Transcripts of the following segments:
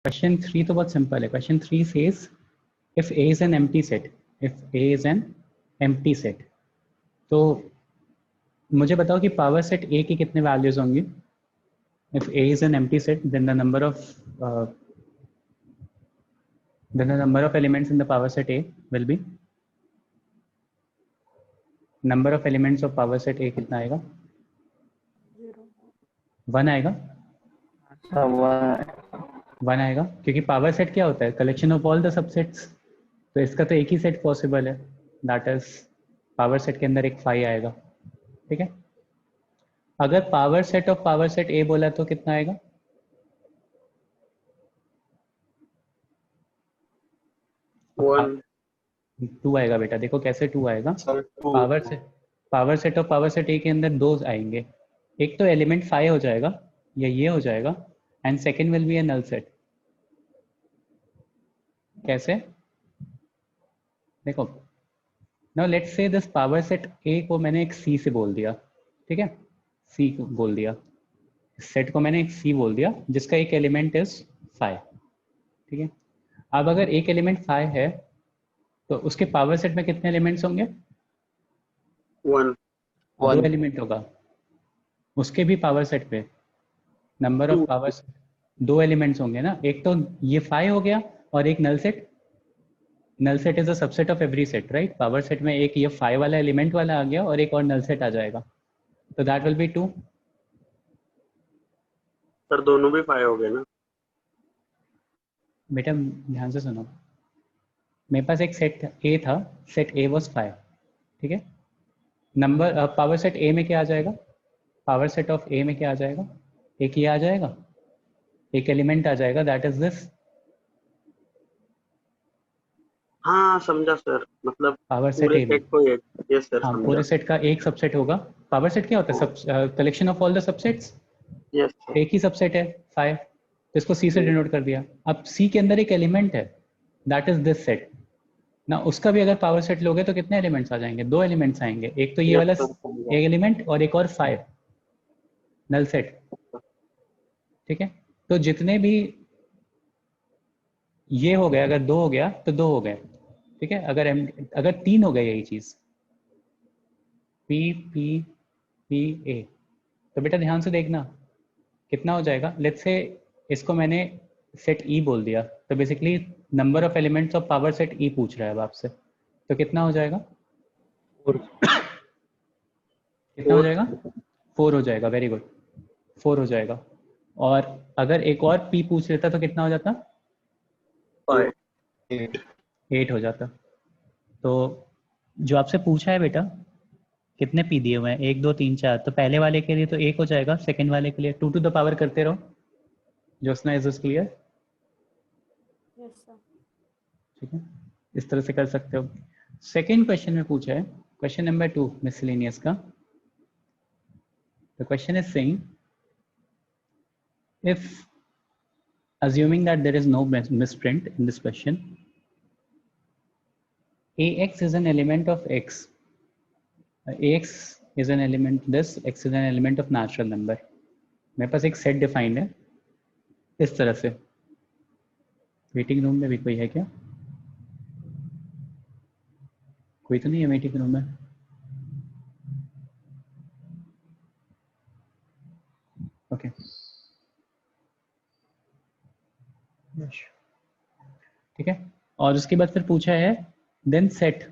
Question 3 तो बहुत simple है. Question 3 says if A is an empty set, if A is an empty set, तो मुझे बताओ कि पावर सेट A की कितने वैल्यूज होंगी. If A is an empty set, then the number of elements in the power set A will be, number of elements of power set A कितना आएगा? 1 आएगा. 1 आएगा क्योंकि पावर सेट क्या होता है? Collection of all the subsets. तो इसका तो एक ही सेट पॉसिबल है, दैट इज पावर सेट के अंदर एक 5 आएगा. ठीक है. अगर power set of power set ए बोला तो कितना आएगा? 2 आएगा बेटा. देखो कैसे 2 आएगा. Power set of power set ए के अंदर 2 आएंगे. एक तो एलिमेंट 5 हो जाएगा या ये हो जाएगा, and second will be a null set. कैसे? देखो, now let's say this power set A को मैंने एक सी से बोल दिया. ठीक है, सी को बोल दिया. सेट को मैंने एक सी बोल दिया जिसका एक एलिमेंट इज 5. ठीक है. अब अगर एक एलिमेंट 5 है तो उसके पावर सेट में कितने एलिमेंट्स होंगे? 1. 2 एलिमेंट होगा. उसके भी पावर सेट पे नंबर ऑफ पावर 2 एलिमेंट्स होंगे ना. एक तो ये 5 हो गया और एक null set. Null set is a subset of every set, right. Power set में एक ये 5 वाला एलिमेंट वाला आ गया और एक और नल सेट आ जाएगा, तो दैट विल बी 2. सर दोनों भी 5 हो गए ना. बेटा ध्यान से सुनो, मेरे पास एक सेट ए था, सेट ए वाज 5. ठीक है. नंबर पावर सेट ए में क्या आ जाएगा? पावर सेट ऑफ ए में क्या आ जाएगा? एक ये आ जाएगा, एक एलिमेंट आ जाएगा, दैट इज दिस. हाँ समझा सर, मतलब पावर सेट पूरे ए में, सेट को एक. यस सर हाँ, समझा. पूरे सेट का एक सबसेट होगा. पावर सेट क्या होता है? Collection of all the subsets. Yes एक ही सबसेट है 5, तो इसको सी से डिनोट कर दिया. अब सी के अंदर एक एलिमेंट है, दैट इज दिस सेट ना. उसका भी अगर पावर सेट लोगे तो कितने एलिमेंट्स आ जाएंगे? 2 एलिमेंट्स आएंगे. एक तो ये वाला एक एलिमेंट और एक और 5 नल सेट. ठीक है. तो जितने भी ये हो गए, अगर 2 हो गया तो 2 हो गए. ठीक है. अगर 3 हो गए यही चीज पी पी पी ए, तो बेटा ध्यान से देखना कितना हो जाएगा. लेट्स से इसको मैंने सेट ई बोल दिया, तो basically number of elements of power set ई पूछ रहा है अब आपसे, तो कितना हो जाएगा? 4. कितना हो जाएगा? 4 हो जाएगा. वेरी गुड, 4 हो जाएगा. और अगर एक और पी पूछ लेता तो कितना हो जाता? 5. 8 हो जाता. तो जो आपसे पूछा है बेटा, कितने पी दिए हुए हैं? 1 2 3 4. तो पहले वाले के लिए तो 1 हो जाएगा, सेकंड वाले के लिए 2 टू द पावर करते रहो. Jyotsna, is this clear? Yes sir. ठीक है, इस तरह से कर सकते हो. सेकेंड क्वेश्चन में पूछा है, क्वेश्चन नंबर 2 मिसलेनियस का. The question is saying if assuming that there is no misprint in this question, ax is an element of x, ax is an element, this x is an element of natural number. मेरे पास एक set defined है इस तरह से. Waiting room में भी कोई है क्या? कोई तो नहीं है वेटिंग रूम में. ओके. ठीक है. और उसके बाद फिर पूछा है then set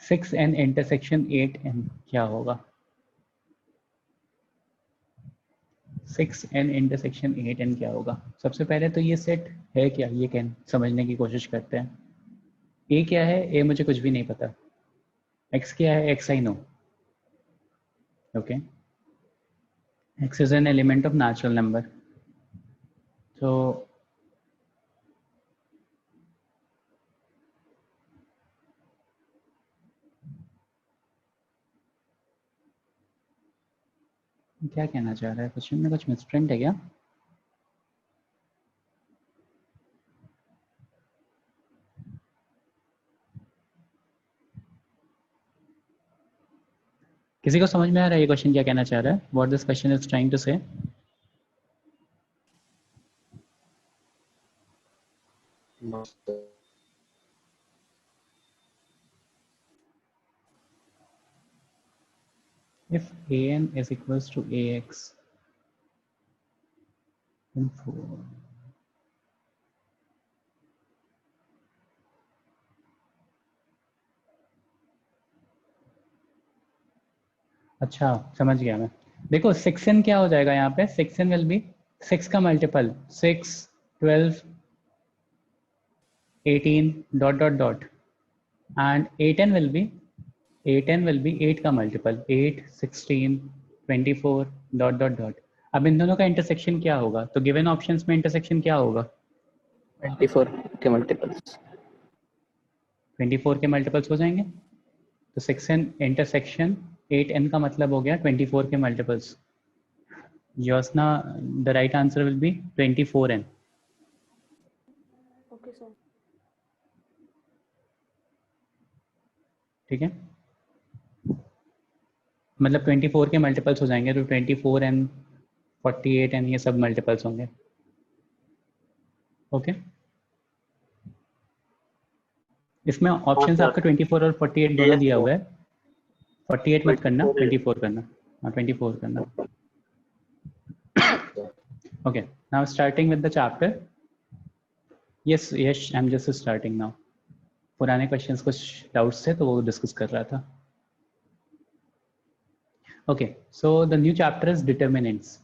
6n intersection 8n क्या होगा? 6n इंटरसेक्शन 8n क्या होगा? सबसे पहले तो ये सेट है क्या, ये कैन समझने की कोशिश करते हैं. ए क्या है? ए मुझे कुछ भी नहीं पता. एक्स क्या है? X I know. Okay. X is an element of natural number. So क्या कहना चाह रहा है? क्वेश्चन में कुछ मिसप्रिंट है क्या? किसी को समझ में आ रहा है ये क्वेश्चन क्या कहना चाह रहा है? What this question is trying to say? No, sir. If an is equals to ax, then 4. अच्छा समझ गया मैं। देखो 6n क्या हो जाएगा यहाँ पे, 6n विल बी 6 का multiple 6, 12, 18 dot dot dot, and 8n will be 8 का मल्टीपल 8, 16, 24 डॉट डॉट डॉट। अब इन दोनों का इंटरसेक्शन क्या होगा, तो गिवन ऑप्शंस में इंटरसेक्शन क्या होगा, 24 के मल्टीपल्स। 24 के मल्टीपल्स हो जाएंगे, तो 6n इंटरसेक्शन 8n का मतलब हो गया 24 के multiples. Jyotsna, the right answer will be 24n। Okay, sir. ठीक है, मतलब 24 के मल्टीपल्स हो जाएंगे, तो 24n 48n ये सब मल्टीपल्स होंगे। ओके, इसमें ऑप्शंस sir. आपका 24 और 48 दोनों Yes, दिया sir. हुआ है। 48 मत करना, 24 है। 24 करना। हाँ 24 करना। Okay, now starting with the chapter. Yes yes, I am just starting now. पुराने क्वेश्चंस कुछ डाउट्स थे तो वो डिस्कस कर रहा था। Okay, so the new chapter is determinants.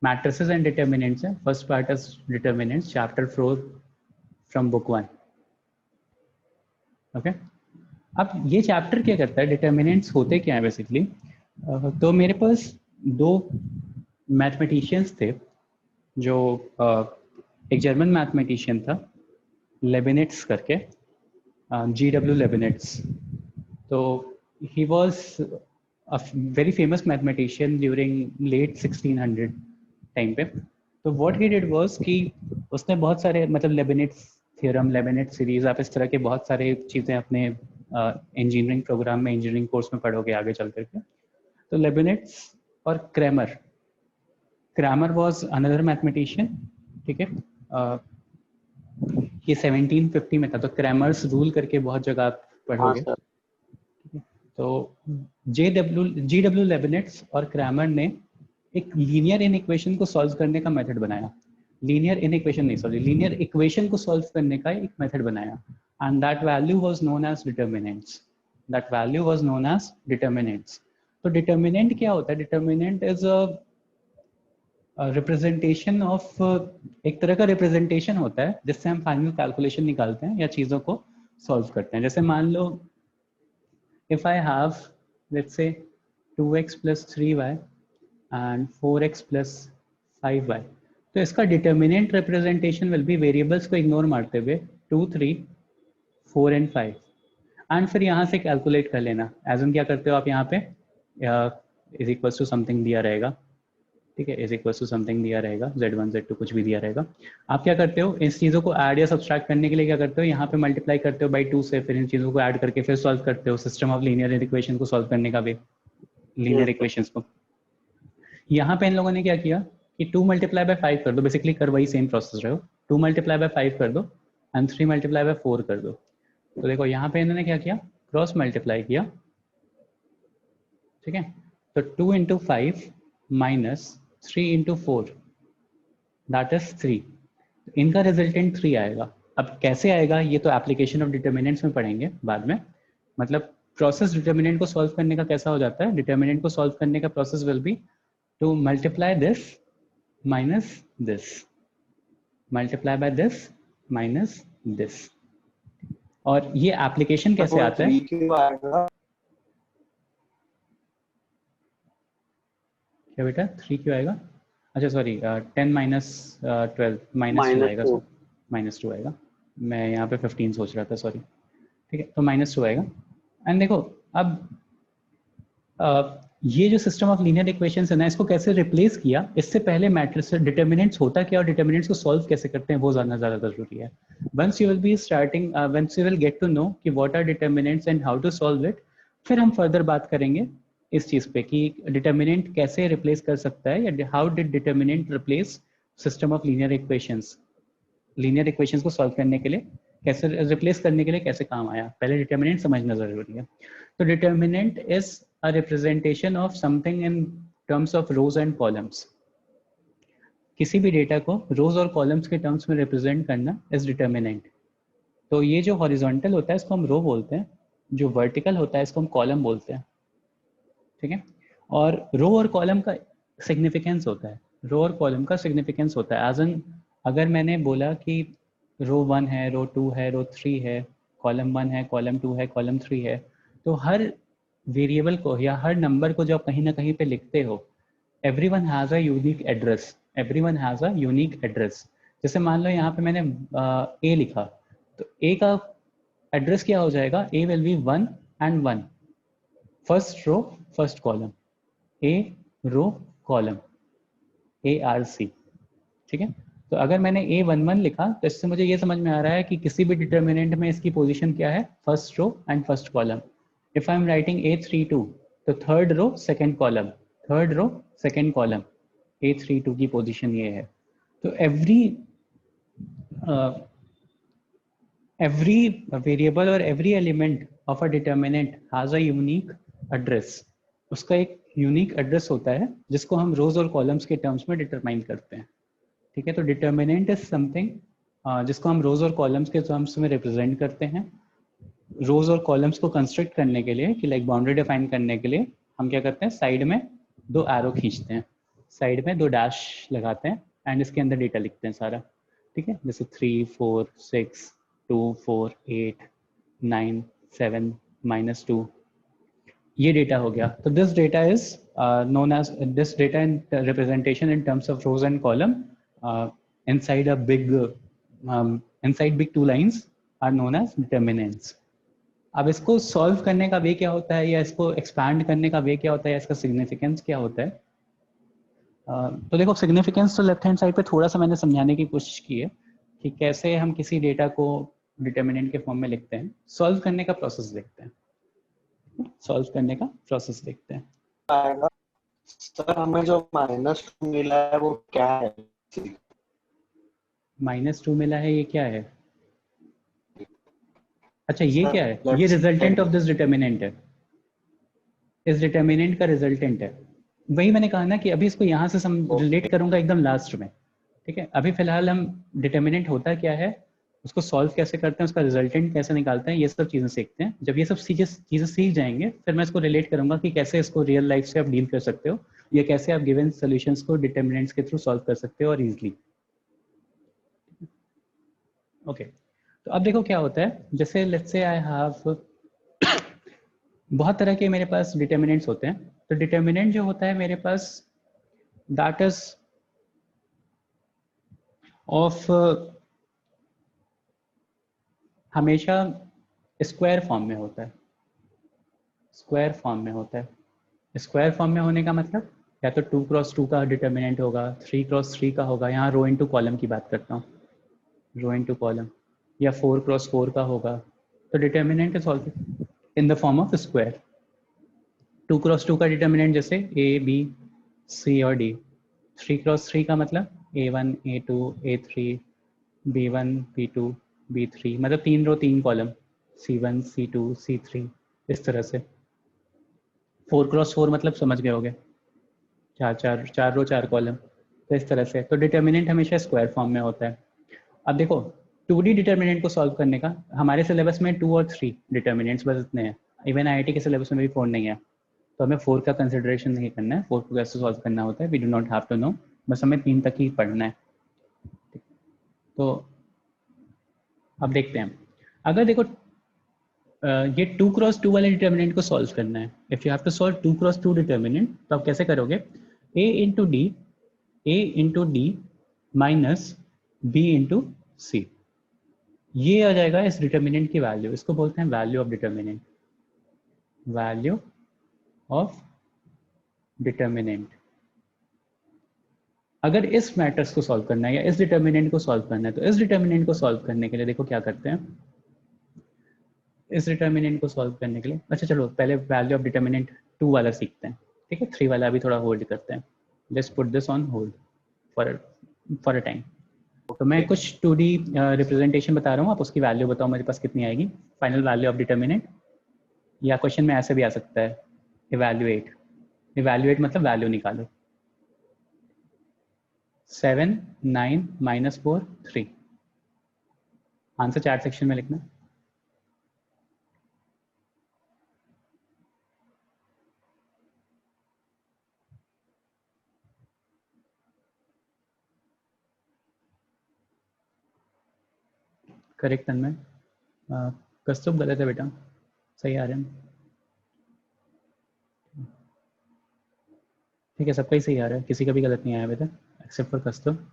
Matrices and determinants है। First part is determinants, chapter 4 from book 1। Okay, अब ये चैप्टर क्या करता है, डिटर्मिनेंट्स होते क्या है बेसिकली। तो मेरे पास दो मैथमेटिशियंस थे, जो एक जर्मन मैथमेटिशियन था लेबिनिट्स करके, GW लेबिनिट्स। तो he was a very famous mathematician during late 1600 time पे। तो व्हाट ही डिड वाज कि उसने बहुत सारे, मतलब लेबिनिट्स थ्योरम, लेबिनिट्स सीरीज, आप इस तरह के बहुत सारे चीज़ें अपने इंजीनियरिंग प्रोग्राम में, इंजीनियरिंग कोर्स में पढ़ोगे आगे चल करके। तो लेबिनिट्स और Cramer, Cramer was another mathematician. ठीक है, ये 1750 में था। तो क्रैमर्स रूल करके बहुत जगह आप हाँ पढ़ोगे। सर। तो GW लेबिनिट्स और क्रैमर ने एक लीनियर इनइक्वेशन को सॉल्व करने का मेथड बनाया। लीनियर इनइक्वेशन नहीं, सॉरी, लीनियर इक्वेशन को सॉल्व करने का एक मेथड बनाया, and that value was known as determinants. That value was known as determinants. तो डिटर्मिनेंट क्या होता है, determinant is a representation of, एक तरह का रिप्रेजेंटेशन होता है जिससे हम फाइनल कैलकुलेशन निकालते हैं या चीज़ों को सॉल्व करते हैं। जैसे मान लो if I have, let's say, 2x plus 3y and 4x plus 5y, तो इसका determinant representation will be variables को इग्नोर मारते हुए 2, 3, 4 एंड 5, एंड फिर यहाँ से कैलकुलेट कर लेना। एज क्या करते हो आप, यहाँ पे इज इक्वल्स टू समथिंग दिया रहेगा, ठीक है, इज इक्वल्स टू समथिंग दिया रहेगा, z1 z2 कुछ भी दिया रहेगा। आप क्या करते हो, इस चीज़ों को ऐड या सब्सट्रैक्ट करने के लिए क्या करते हो, यहाँ पे मल्टीप्लाई करते हो बाई 2 से, फिर इन चीज़ों को ऐड करके फिर सॉल्व करते हो। सिस्टम ऑफ लीनियर इक्वेशन को सॉल्व करने का वे, लीनियर Yes, sir. इक्वेशंस को। यहाँ पे इन लोगों ने क्या किया कि 2 मल्टीप्लाई बाय 5 कर दो, बेसिकली कर वही सेम प्रोसेस रहे हो, 2 मल्टीप्लाई बाय 5 कर दो एंड 3 मल्टीप्लाई बाय 4 कर दो। तो देखो यहाँ पे इन्होंने क्या किया, क्रॉस मल्टीप्लाई किया। ठीक है, तो 2 into 5 minus 3 into 4, that is 3। इनका रिजल्टेंट 3 आएगा। अब कैसे आएगा ये तो एप्लीकेशन ऑफ डिटर्मिनेंट्स में पढ़ेंगे बाद में। मतलब प्रोसेस डिटर्मिनेंट को सॉल्व करने का कैसा हो जाता है, डिटर्मिनेंट को सॉल्व करने का process will be to multiply this minus this, multiply by this minus this. और ये एप्लीकेशन कैसे आता है, क्यों आएगा? क्या बेटा 3 क्यों आएगा, अच्छा सॉरी 10 माइनस 12 माइनस 2 आएगा, सो -2 आएगा। मैं यहाँ पे 15 सोच रहा था, सॉरी। ठीक है, तो -2 आएगा। एंड देखो अब ये जो सिस्टम ऑफ लीनियर इक्वेशंस है ना, इसको कैसे रिप्लेस किया, इससे पहले मैट्रिक्स डिटर्मिनेंट्स होता क्या और डिटर्मिनेंट्स को सॉल्व कैसे करते हैं वो जानना ज़्यादा जरूरी है। Once you will be starting, once you will get to know कि what are determinants and how to solve it, फिर हम फर्दर बात करेंगे इस चीज़ पे कि डिटर्मिनेंट कैसे रिप्लेस कर सकता है, या how did determinant replace system of linear equations, linear equations को सॉल्व करने के लिए कैसे, रिप्लेस करने के लिए कैसे काम आया, पहले डिटर्मिनेंट समझना जरूरी है। तो determinant is a representation of something in terms of rose and columns. किसी भी डेटा को रोज और कॉलम्स के टर्म्स में रिप्रेजेंट करना इज डिटर्मिनेंट। तो ये जो हॉरिजॉन्टल होता है इसको हम रो बोलते हैं, जो वर्टिकल होता है इसको हम कॉलम बोलते हैं, ठीक है। और रो और कॉलम का सिग्निफिकेंस होता है, रो और कॉलम का सिग्निफिकेंस होता है, एज एन अगर मैंने बोला कि रो 1 है, रो 2 है, रो 3 है, कॉलम 1 है, कॉलम 2 है, कॉलम 3 है, तो हर वेरिएबल को या हर नंबर को जो आप कहीं ना कहीं पे लिखते हो, everyone has a unique address, everyone has a unique address। जैसे मान लो यहाँ पे मैंने a लिखा, तो a का एड्रेस क्या हो जाएगा, a will be 1 and 1, first row first column, a row column, ARC, ठीक है। तो अगर मैंने A11 लिखा तो इससे मुझे ये समझ में आ रहा है कि किसी भी डिटर्मिनेंट में इसकी पोजीशन क्या है, first row and first column. If I am writing A32 तो third row second column, third row second column, A32 की पोजीशन ये है। तो every variable और every element of a determinant has a unique address। उसका एक unique address होता है जिसको हम रोज और कॉलम्स के टर्म्स में डिटरमाइन करते हैं, ठीक है। तो डिटर्मिनेंट इज समथिंग जिसको हम रोज और कॉलम्स के टर्म्स में रिप्रेजेंट करते हैं। रोज और कॉलम्स को कंस्ट्रक्ट करने के लिए कि लाइक बाउंड्री डिफाइन करने के लिए हम क्या करते हैं, साइड में दो एरो खींचते हैं, साइड में दो डैश लगाते हैं एंड इसके अंदर डेटा लिखते हैं सारा, ठीक है। जैसे 3 4 6 2 4 8 9 7 -2, ये डेटा हो गया। तो this data is known as this data in representation in terms of rows and column inside a big inside big two lines are known as determinants। अब इसको सॉल्व करने का वे क्या होता है या इसको एक्सपैंड करने का वे क्या होता है या इसका सिग्निफिकेंस क्या होता है। तो देखो सिग्निफिकेंस तो लेफ्ट हैंड साइड पे थोड़ा सा मैंने समझाने की कोशिश की है कि कैसे हम किसी डेटा को डिटर्मिनेंट के फॉर्म में लिखते हैं। सॉल्व करने का प्रोसेस देखते हैं, सॉल्व करने का प्रोसेस देखते हैं। सर हमें जो -2 मिला है वो क्या है? -2 मिला है, ये क्या है? अच्छा ये क्या है? ये रिजल्टेंट ऑफ दिस डिटर्मिनेंट है, इस डिटर्मिनेंट का रिजल्टेंट है। वही मैंने कहा ना कि अभी इसको यहाँ से रिलेट करूंगा एकदम लास्ट में, ठीक है। अभी फिलहाल हम डिटर्मिनेंट होता क्या है, उसको सॉल्व कैसे करते हैं, उसका रिजल्टेंट कैसे निकालते हैं, ये सब चीज़ें सीखते हैं। जब ये सब चीज़ें सीख जाएंगे फिर मैं इसको रिलेट करूंगा कि कैसे इसको रियल लाइफ से आप डील कर सकते हो या कैसे आप गिवन सॉल्यूशंस को डिटर्मिनेंट्स के थ्रू सॉल्व कर सकते हो और इजीली। ओके, तो अब देखो क्या होता है, जैसे लेट्स से आई हैव बहुत तरह के मेरे पास डिटर्मिनेंट्स होते हैं। तो डिटर्मिनेंट जो होता है मेरे पास दैट इज ऑफ हमेशा स्क्वायर फॉर्म में होता है, स्क्वायर फॉर्म में होता है। स्क्वायर फॉर्म में होने का मतलब या तो 2x2 का डिटर्मिनेंट होगा, 3x3 का होगा, यहाँ रो इनटू कॉलम की बात करता हूँ, रो इनटू कॉलम, या 4x4 का होगा। तो determinant is also in the form of square. 2x2 का डिटर्मिनेंट जैसे A B C और D। 3x3 का मतलब A1 A2 A3 B1 B2 B3, मतलब 3 रो 3 कॉलम, C1 C2 C3, इस तरह से। 4x4 मतलब समझ गए होगे, चार रो 4 कॉलम, तो इस तरह से। तो डिटर्मिनेंट हमेशा स्क्वायर फॉर्म में होता है। अब देखो 2D डिटर्मिनेंट को सॉल्व करने का हमारे सिलेबस में 2 और 3 डिटर्मिनेंट्स बस इतने हैं। इवन IIT के सिलेबस में भी 4 नहीं है, तो हमें 4 का कंसिडरेशन नहीं करना है। 4 को कैसे सॉल्व करना होता है we do not have to know, बस हमें 3 तक ही पढ़ना है। तो अब देखते हैं, अगर देखो ये 2x2 वाले डिटर्मिनेंट को सॉल्व करना है, if you have to solve 2x2 determinant, तो आप कैसे करोगे, a into d minus b into c, ये आ जाएगा इस डिटर्मिनेंट की वैल्यू। इसको बोलते हैं value of determinant, value of determinant. अगर इस मैट्रिक्स को सॉल्व करना है या इस डिटर्मिनेंट को सॉल्व करना है, तो इस डिटर्मिनेंट को सॉल्व करने के लिए देखो क्या करते हैं, इस डिटर्मिनेंट को सॉल्व करने के लिए, अच्छा चलो पहले वैल्यू ऑफ डिटर्मिनेंट 2 वाला सीखते हैं, ठीक है। 3 वाला अभी थोड़ा होल्ड करते हैं, let's put this on hold for for a time. तो मैं कुछ 2D रिप्रेजेंटेशन बता रहा हूँ, आप उसकी वैल्यू बताओ मेरे पास कितनी आएगी, फाइनल वैल्यू ऑफ डिटर्मिनेंट। या क्वेश्चन में ऐसे भी आ सकता है, इवैल्यूएट। इवैल्यूएट मतलब वैल्यू निकालो। 7, 9, -4, 3। आंसर चैट सेक्शन में लिखना। करेक्ट तन्मय। कस्तूब गलत है बेटा, सही आ रहे हैं। ठीक है, सबका ही सही आ रहा है, किसी का भी गलत नहीं आया बेटा एक्सेप्ट फॉर कस्तूब।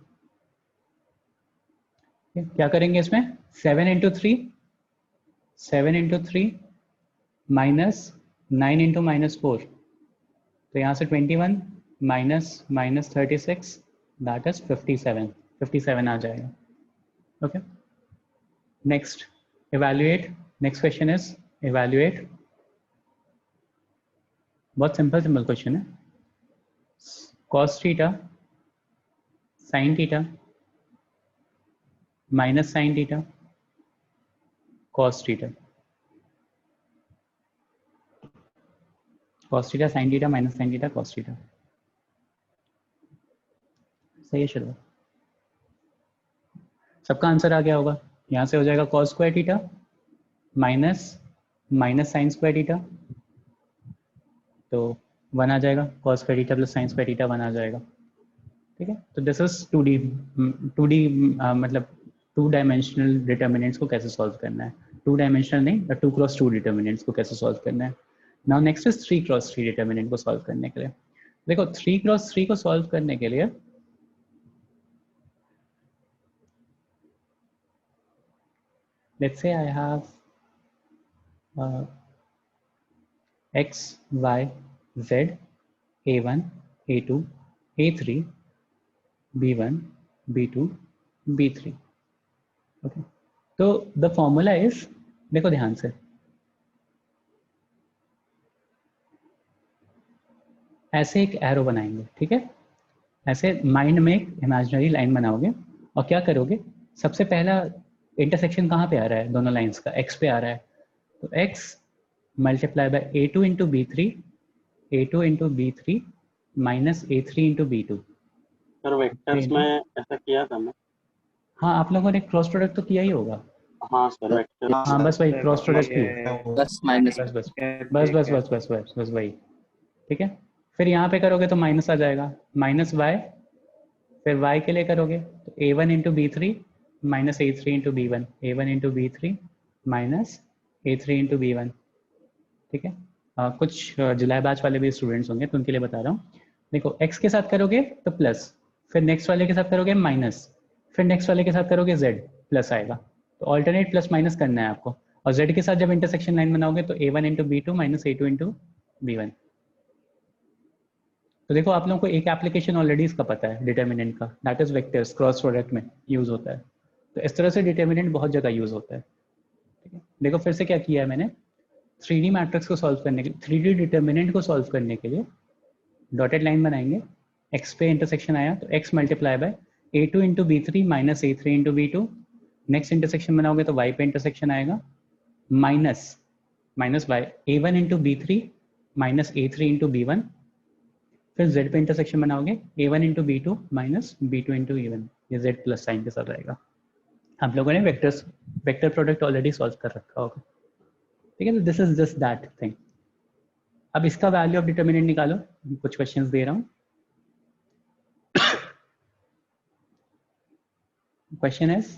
क्या करेंगे इसमें? 7 × 3, 7 × 3 माइनस 9 × -4, तो यहाँ से 21 माइनस 36, दैट इज 57 आ जाएगा। Okay, next evaluate. Next question is evaluate. बहुत सिंपल क्वेश्चन है। cos theta sin theta minus sin theta cos theta, cos theta sin theta minus sin theta cos theta. सही है, चलो सबका आंसर आ गया होगा। यहाँ से हो जाएगा cos square theta minus sin square theta, तो 1 आ जाएगा। cos square theta plus sin square theta 1 आ जाएगा। ठीक है, तो दिस इज 2D मतलब 2 डायमेंशनल डिटर्मिनेंट्स को कैसे सॉल्व करना है। 2 डायमेंशनल नहीं, 2 क्रॉस 2 डिटर्मिनेंट्स को कैसे सॉल्व करना है। Now next is 3 cross 3 determinant को सॉल्व करने के लिए। देखो 3 क्रॉस 3 को सॉल्व करने के लिए let's say I have x, y, z, a1, a2, a3, b1, b2, b3। Okay, तो द फॉर्मूला इज, देखो ध्यान से, ऐसे एक एरो बनाएंगे। ठीक है, ऐसे माइंड में एक इमेजिनरी लाइन बनाओगे और क्या करोगे, सबसे पहला इंटरसेक्शन कहाँ पे आ रहा है, दोनों लाइंस का x पे आ रहा है, तो x multiply by a2 × b3, a2 × b3 minus a3 × b2। Sir vectors में ऐसा किया था मैं। हाँ, आप लोगों ने क्रॉस प्रोडक्ट तो किया ही होगा। हाँ सर, वेक्टर। हाँ बस वही क्रॉस प्रोडक्ट की, प्लस माइनस बस बस बस बस बस बस बस बस वही। ठीक है, फिर यहाँ पे करोगे तो माइनस आ जाएगा, माइनस y, फिर y के लिए करोगे तो a1 × b3 minus a3 × b1, a1 × b3 minus a3 × b1। ठीक है, कुछ जुलाई बैच वाले भी स्टूडेंट्स होंगे तो उनके लिए बता रहा हूँ। देखो x के साथ करोगे तो प्लस, फिर नेक्स्ट वाले के साथ करोगे माइनस, फिर नेक्स्ट वाले के साथ करोगे z, प्लस आएगा। तो ऑल्टरनेट प्लस माइनस करना है आपको, और z के साथ जब इंटरसेक्शन लाइन बनाओगे तो a1 × b2 minus a2 × b1। तो देखो आप लोगों को एक एप्लीकेशन ऑलरेडी इसका पता है डिटर्मिनेंट का, that is vectors, cross product में यूज होता है। तो इस तरह से डिटर्मिनेंट बहुत जगह यूज होता है। ठीक है, देखो फिर से क्या किया है मैंने, 3D मैट्रिक्स को सॉल्व करने के लिए, 3D डिटर्मिनेंट को सॉल्व करने के लिए डॉटेड लाइन बनाएंगे। x पे इंटरसेक्शन आया तो x multiply by a2 × b3 minus a3 × b2। Next intersection बनाओगे तो y पे इंटरसेक्शन आएगा, minus y a1 × b3 minus a3 × b1। फिर z पे इंटरसेक्शन बनाओगे a1 × b2 minus b2 × a1, ये z प्लस साइन के साथ रहेगा। आप लोगों ने वेक्टर प्रोडक्ट ऑलरेडी सॉल्व कर रखा होगा। ठीक है, तो this is just that thing. अब इसका वैल्यू ऑफ डिटर्मिनेंट निकालो, कुछ क्वेश्चंस दे रहा हूँ। क्वेश्चन इज,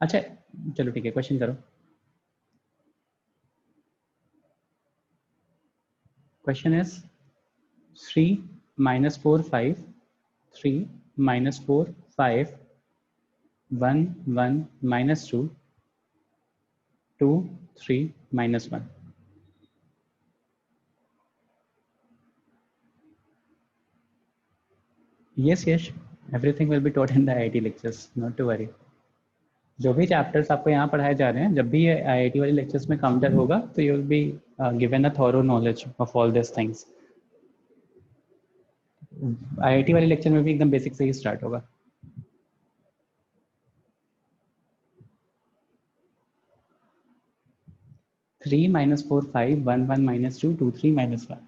अच्छा चलो ठीक है, क्वेश्चन करो। Question is 3 - 4 5, 3 - 4 5, 1 1 -2, 2 3 -1। Yes, yes, everything will be taught in the IIT lectures, not to worry। जो भी चैप्टर्स आपको यहाँ पढ़ाए जा रहे हैं, जब भी ये IIT वाले लेक्चर्स में काउंटर होगा तो you will be given a thorough knowledge of all this things. IIT वाले लेक्चर में भी एकदम बेसिक से ही स्टार्ट होगा। 3 minus 4 5 1 1 minus 2 2 3 minus 1.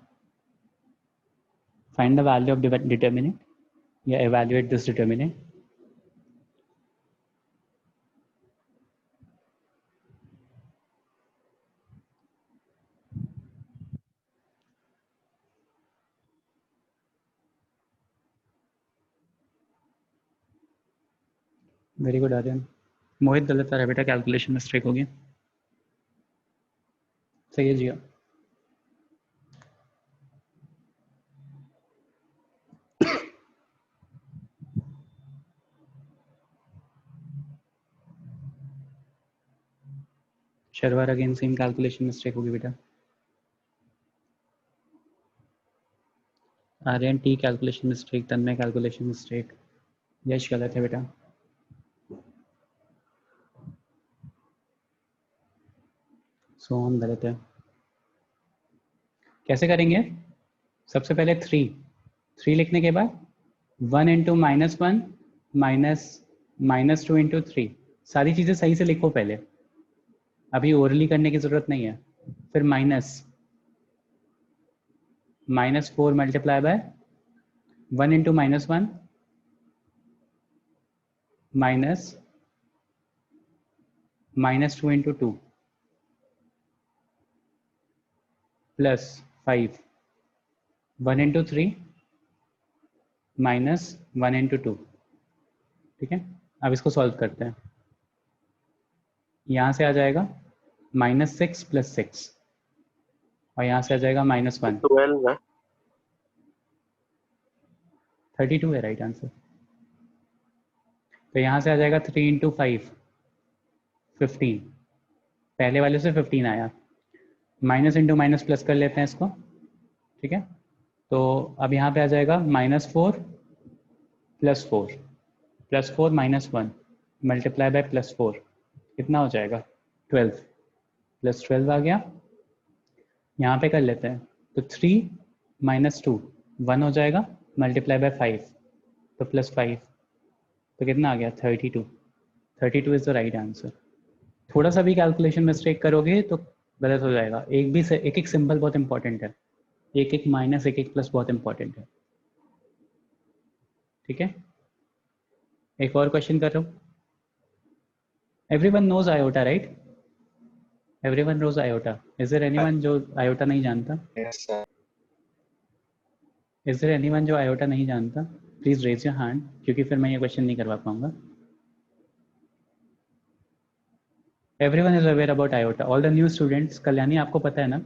Find the value of determinant. Yeah, evaluate this determinant. Very good Aryan. Mohit गलत आ रहा है बेटा, कैलकुलेशन मिस्टेक होगी. सही है जिया. Sharvar again same calculation mistake होगी बेटा. आर्यन टी कैलकुलेशन मिस्टेक, तन्मय कैलकुलेशन मिस्टेक, यश गलत है बेटा. सोहम गलत है. कैसे करेंगे? सबसे पहले 3 लिखने के बाद 1 इंटू -1 -2 इंटू 3. सारी चीज़ें सही से लिखो पहले, अभी ओरली करने की ज़रूरत नहीं है. फिर -4 multiply by 1 into -1 -2 into 2 plus 5 1 into 3 -1 into 2. ठीक है, अब इसको सॉल्व करते हैं. यहाँ से आ जाएगा -6 + 6 और यहाँ से आ जाएगा -1. 12 है. 32 है राइट आंसर. तो यहाँ से आ जाएगा 3 इंटू 5 15. पहले वाले से 15 आया. माइनस इंटू माइनस प्लस कर लेते हैं इसको. ठीक है, तो अब यहाँ पे आ जाएगा -4 + 4 +4 -1 मल्टीप्लाई बाय +4. कितना हो जाएगा? 12 + 12 आ गया. यहाँ पे कर लेते हैं तो 3 - 2 1 हो जाएगा मल्टीप्लाई बाय 5 तो +5. तो कितना आ गया? 32. 32 इज द राइट आंसर. थोड़ा सा भी कैलकुलेशन मिस्टेक करोगे तो गलत हो जाएगा. एक सिंबल बहुत इंपॉर्टेंट है. एक माइनस एक प्लस बहुत इंपॉर्टेंट है. ठीक है, एक और क्वेश्चन कर रहा हूँ. Everyone knows iota right? Everyone knows iota. Is there anyone जो आयोटा नहीं जानता? Yes, sir. Is there anyone जो आयोटा नहीं जानता? प्लीज रेज योर हैंड, क्योंकि फिर मैं ये क्वेश्चन नहीं करवा पाऊंगा. Everyone is aware about iota. All the new students. Kalyani आपको पता है ना?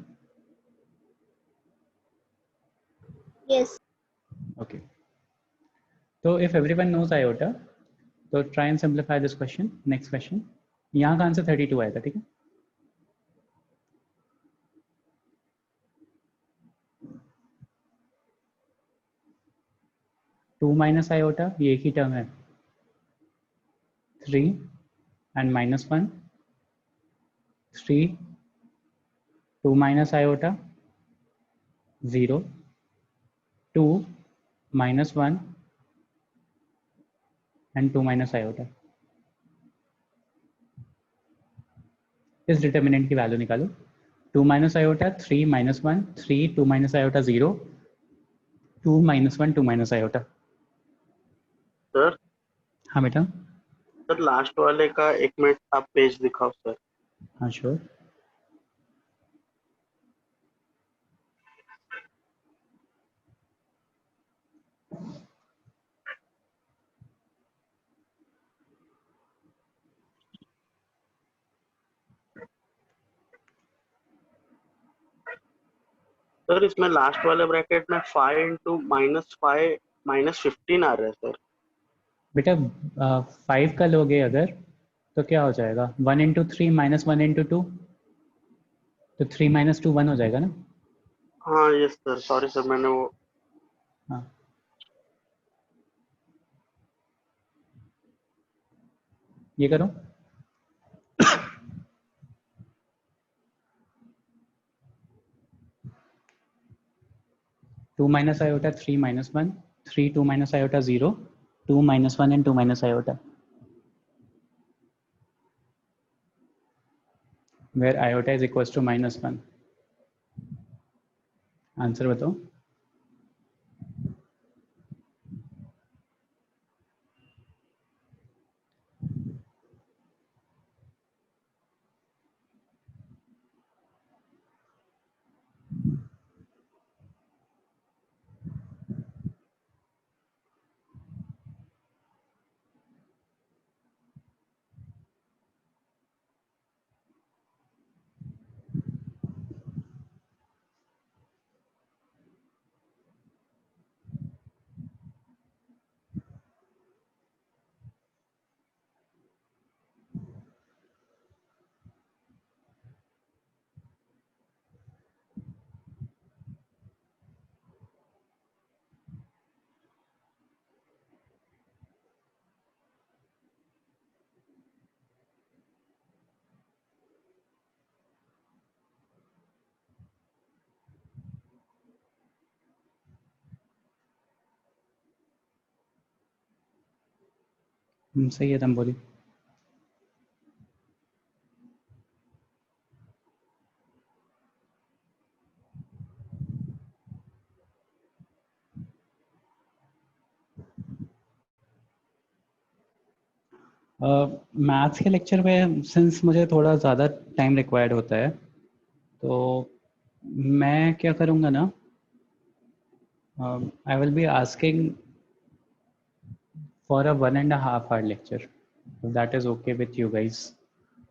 Yes. ओके, तो इफ एवरीवन नोज आयोटा तो try and simplify this question. Next question. यहाँ का आंसर 32 आया था. ठीक है, टू माइनस आयोटा ये एक ही टर्म है. 3 and -1 3 2 minus iota 0 2 -1 and 2 minus iota. इस डिटर्मिनेंट की वैल्यू निकालो. 2 minus iota 3 -1 3 2 minus iota 0 2 -1 2 minus iota. Sir हाँ बेटा. सर लास्ट वाले का 1 मिनट आप पेज दिखाओ सर. हाँ श्योर. सर इसमें लास्ट वाले ब्रैकेट में 5 इंटू -5 -15 आ रहा है सर. बेटा 5 का लोगे अगर तो क्या हो जाएगा? 1 इंटू 3 -1 इंटू 2 तो 3 - 2 1 हो जाएगा ना? हाँ यस सर. सॉरी सर मैंने वो. हाँ, ये करो. Two minus iota 3 -1 3 2 minus iota 0 2 -1 and 2 minus iota. Where iota is equal to -1। Answer बताओ। सही है तुम बोली। मैथ्स के लेक्चर में सिंस मुझे थोड़ा ज़्यादा टाइम रिक्वायर्ड होता है, तो मैं क्या करूँगा ना, I will be asking for a 1.5 hour lecture, that is okay with you guys.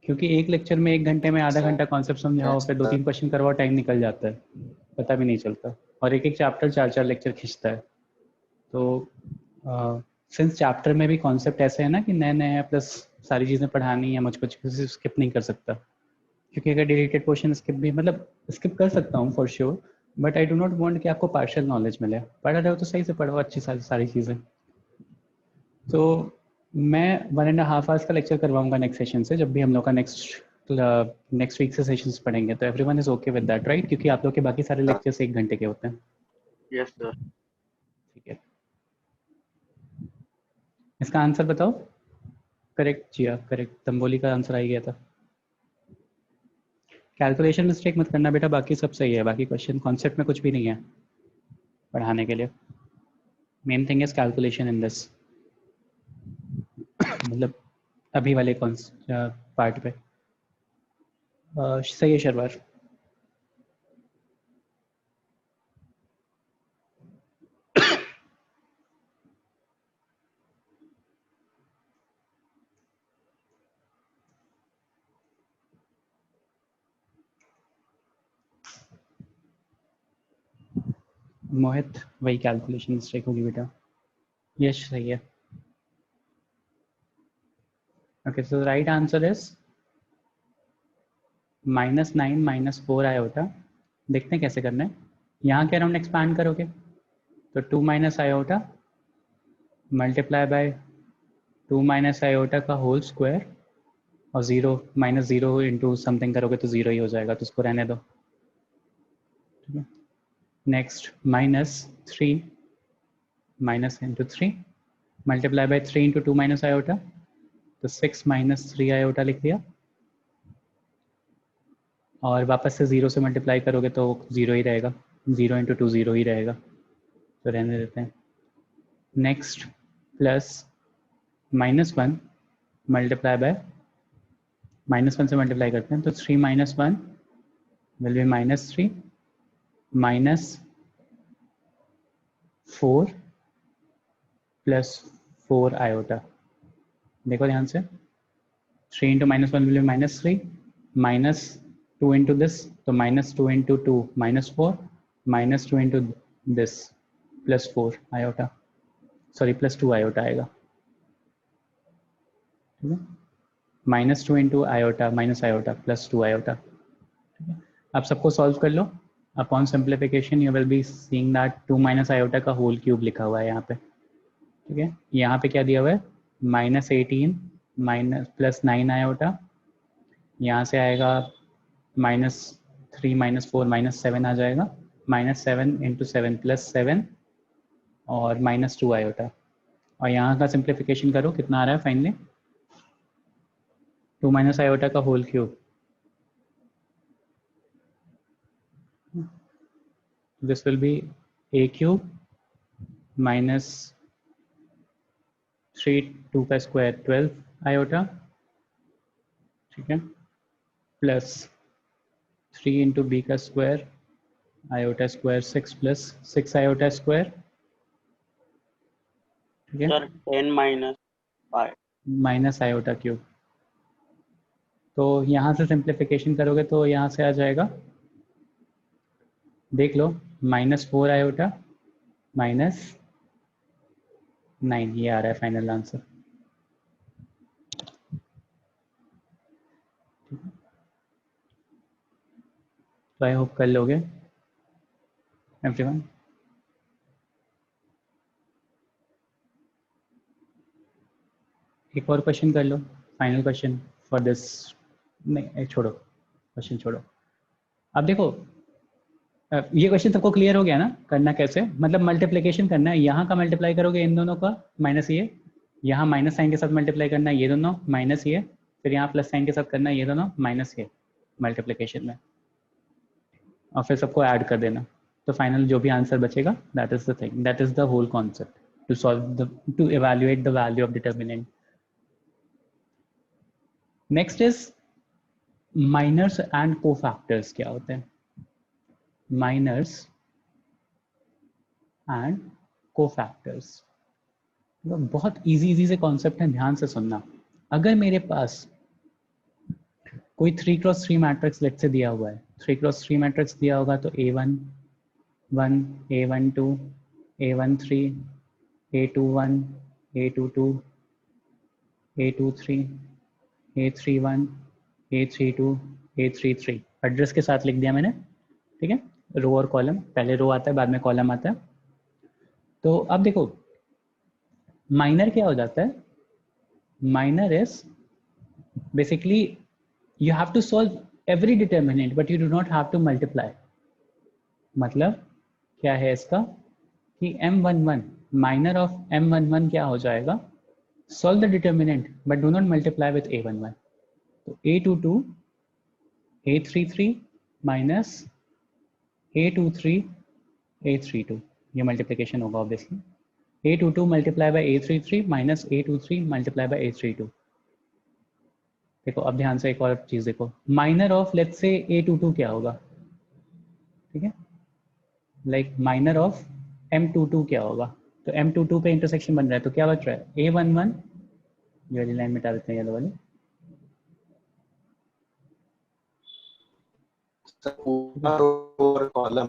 क्योंकि एक लेक्चर में 1 घंटे में आधा घंटा कॉन्सेप्ट समझाओ, फिर 2-3 क्वेश्चन करवाओ, टाइम निकल जाता है, पता भी नहीं चलता। और एक एक चैप्टर 4-4 लेक्चर खींचता है। तो सिंस चैप्टर में भी कॉन्सेप्ट ऐसे है ना कि नए नए हैं, प्लस सारी चीज़ें पढ़ानी है, मुझको स्किप नहीं कर सकता। क्योंकि अगर डिलीटेड पोर्शन स्किप भी, मतलब स्किप कर सकता हूँ for sure, but I do not want कि आपको पार्शियल नॉलेज मिले। पढ़ा रहे हो तो सही से पढ़ो, अच्छी सारी चीज़ें। तो मैं 1.5 आवर्स का लेक्चर करवाऊंगा नेक्स्ट सेशन से, जब भी हम लोग का नेक्स्ट वीक से सेशंस पढ़ेंगे। तो everyone is okay with that right? क्योंकि आप लोग के बाकी सारे लेक्चर्स 1 घंटे के होते हैं। Yes sir. ठीक है, इसका आंसर बताओ। करेक्ट जिया, करेक्ट। तंबोली का आंसर आ ही गया था। कैलकुलेशन मिस्टेक मत करना बेटा, बाकी सब सही है। बाकी क्वेश्चन कॉन्सेप्ट में कुछ भी नहीं है पढ़ाने के लिए। Main thing is calculation in this, मतलब अभी वाले पार्ट पे। सही है शर्वार। मोहित, वही कैलकुलेशन मिस्टेक होगी बेटा। यश सही है। Okay, so right answer is -9 -4 iota. देखते हैं कैसे करना है। यहाँ के अराउंड एक्सपांड करोगे तो 2 minus iota multiply by 2 minus iota का होल स्क्वायर, और 0 -0 इंटू समथिंग करोगे तो 0 ही हो जाएगा, तो उसको रहने दो। ठीक है, next -3 minus into 3 multiply by 3 into 2 minus iota, तो 6 -3 आयोटा लिख दिया। और वापस से 0 से मल्टीप्लाई करोगे तो 0 ही रहेगा, 0 इंटू 2 0 ही रहेगा, तो रहने देते हैं। नेक्स्ट प्लस -1 मल्टीप्लाई बाय -1 से मल्टीप्लाई करते हैं, तो 3 - 1 विल बी -3 -4 प्लस 4 आयोटा। देखो ध्यान से, 3 into -1 will be -3, -2 into this, तो -2 into 2 -4, -2 into this +4 iota, sorry +2 iota आएगा। ठीक है, -2 into iota minus iota +2 iota. ठीक है, अब सबको सॉल्व कर लो। Upon simplification you will be seeing that 2 minus iota का होल क्यूब लिखा हुआ है यहाँ पे। ठीक है, यहाँ पे क्या दिया हुआ है, -18 +9 आयोटा, यहाँ से आएगा -3 -4 -7 आ जाएगा, -7 इंटू 7 +7 और -2 आयोटा। और यहाँ का सिंप्लीफिकेशन करो, कितना आ रहा है फाइनली, 2 माइनस आयोटा का whole cube this will be a cube minus 3 2 का स्क्वायर 12 आयोटा, ठीक है, प्लस 3 इंटू बी का square iota square 6 plus 6 iota square, ठीक है, sir 10 minus 5 minus iota cube. तो यहाँ से सिंप्लीफिकेशन करोगे तो यहाँ से आ जाएगा, देख लो, -4 आयोटा माइनस 9, ये आ रहा है फाइनल आंसर। तो आई होप कर लोगे एवरीवन। एक और क्वेश्चन कर लो, फाइनल क्वेश्चन फॉर दिस। नहीं छोड़ो, क्वेश्चन छोड़ो। अब देखो ये क्वेश्चन सबको क्लियर हो गया ना, करना कैसे, मतलब मल्टीप्लिकेशन करना है, यहाँ का मल्टीप्लाई करोगे इन दोनों का माइनस ये, यहाँ माइनस साइन के साथ मल्टीप्लाई करना है ये दोनों माइनस ये, फिर यहाँ प्लस साइन के साथ करना है ये दोनों माइनस ये मल्टीप्लिकेशन में, और फिर सबको ऐड कर देना। तो फाइनल जो भी आंसर बचेगा that is the thing, that is the whole concept to solve the, to evaluate the value of determinant. Next is minors and cofactors. क्या होते हैं माइनर्स एंड कोफैक्टर्स? बहुत इजी से कॉन्सेप्ट है, ध्यान से सुनना। अगर मेरे पास कोई 3x3 मैट्रिक्स लेट से दिया हुआ है, 3x3 मैट्रिक्स दिया होगा तो A1 1 A12 A13 A21 A22 A23 A31 A32 A33, address के साथ लिख दिया मैंने, ठीक है, रो और कॉलम, पहले रो आता है बाद में कॉलम आता है। तो अब देखो माइनर क्या हो जाता है, minor is basically you have to solve every determinant but you do not have to multiply। मतलब क्या है इसका कि M11 माइनर ऑफ M11 क्या हो जाएगा, solve the determinant but do not multiply with A11। तो A22 A33 minus A23 A32, ये मल्टीप्लिकेशन होगा obviously. A22 multiply by A33 minus A23 multiply by A32। देखो अब ध्यान से एक और चीज देखो, minor of let's say A22 क्या होगा, ठीक है, लाइक माइनर ऑफ M22 क्या होगा, तो M22 पे इंटरसेक्शन बन रहा है तो क्या बच रहा है A11, ये वाली लाइन मिटा देते हैं येलो वाली, कॉलम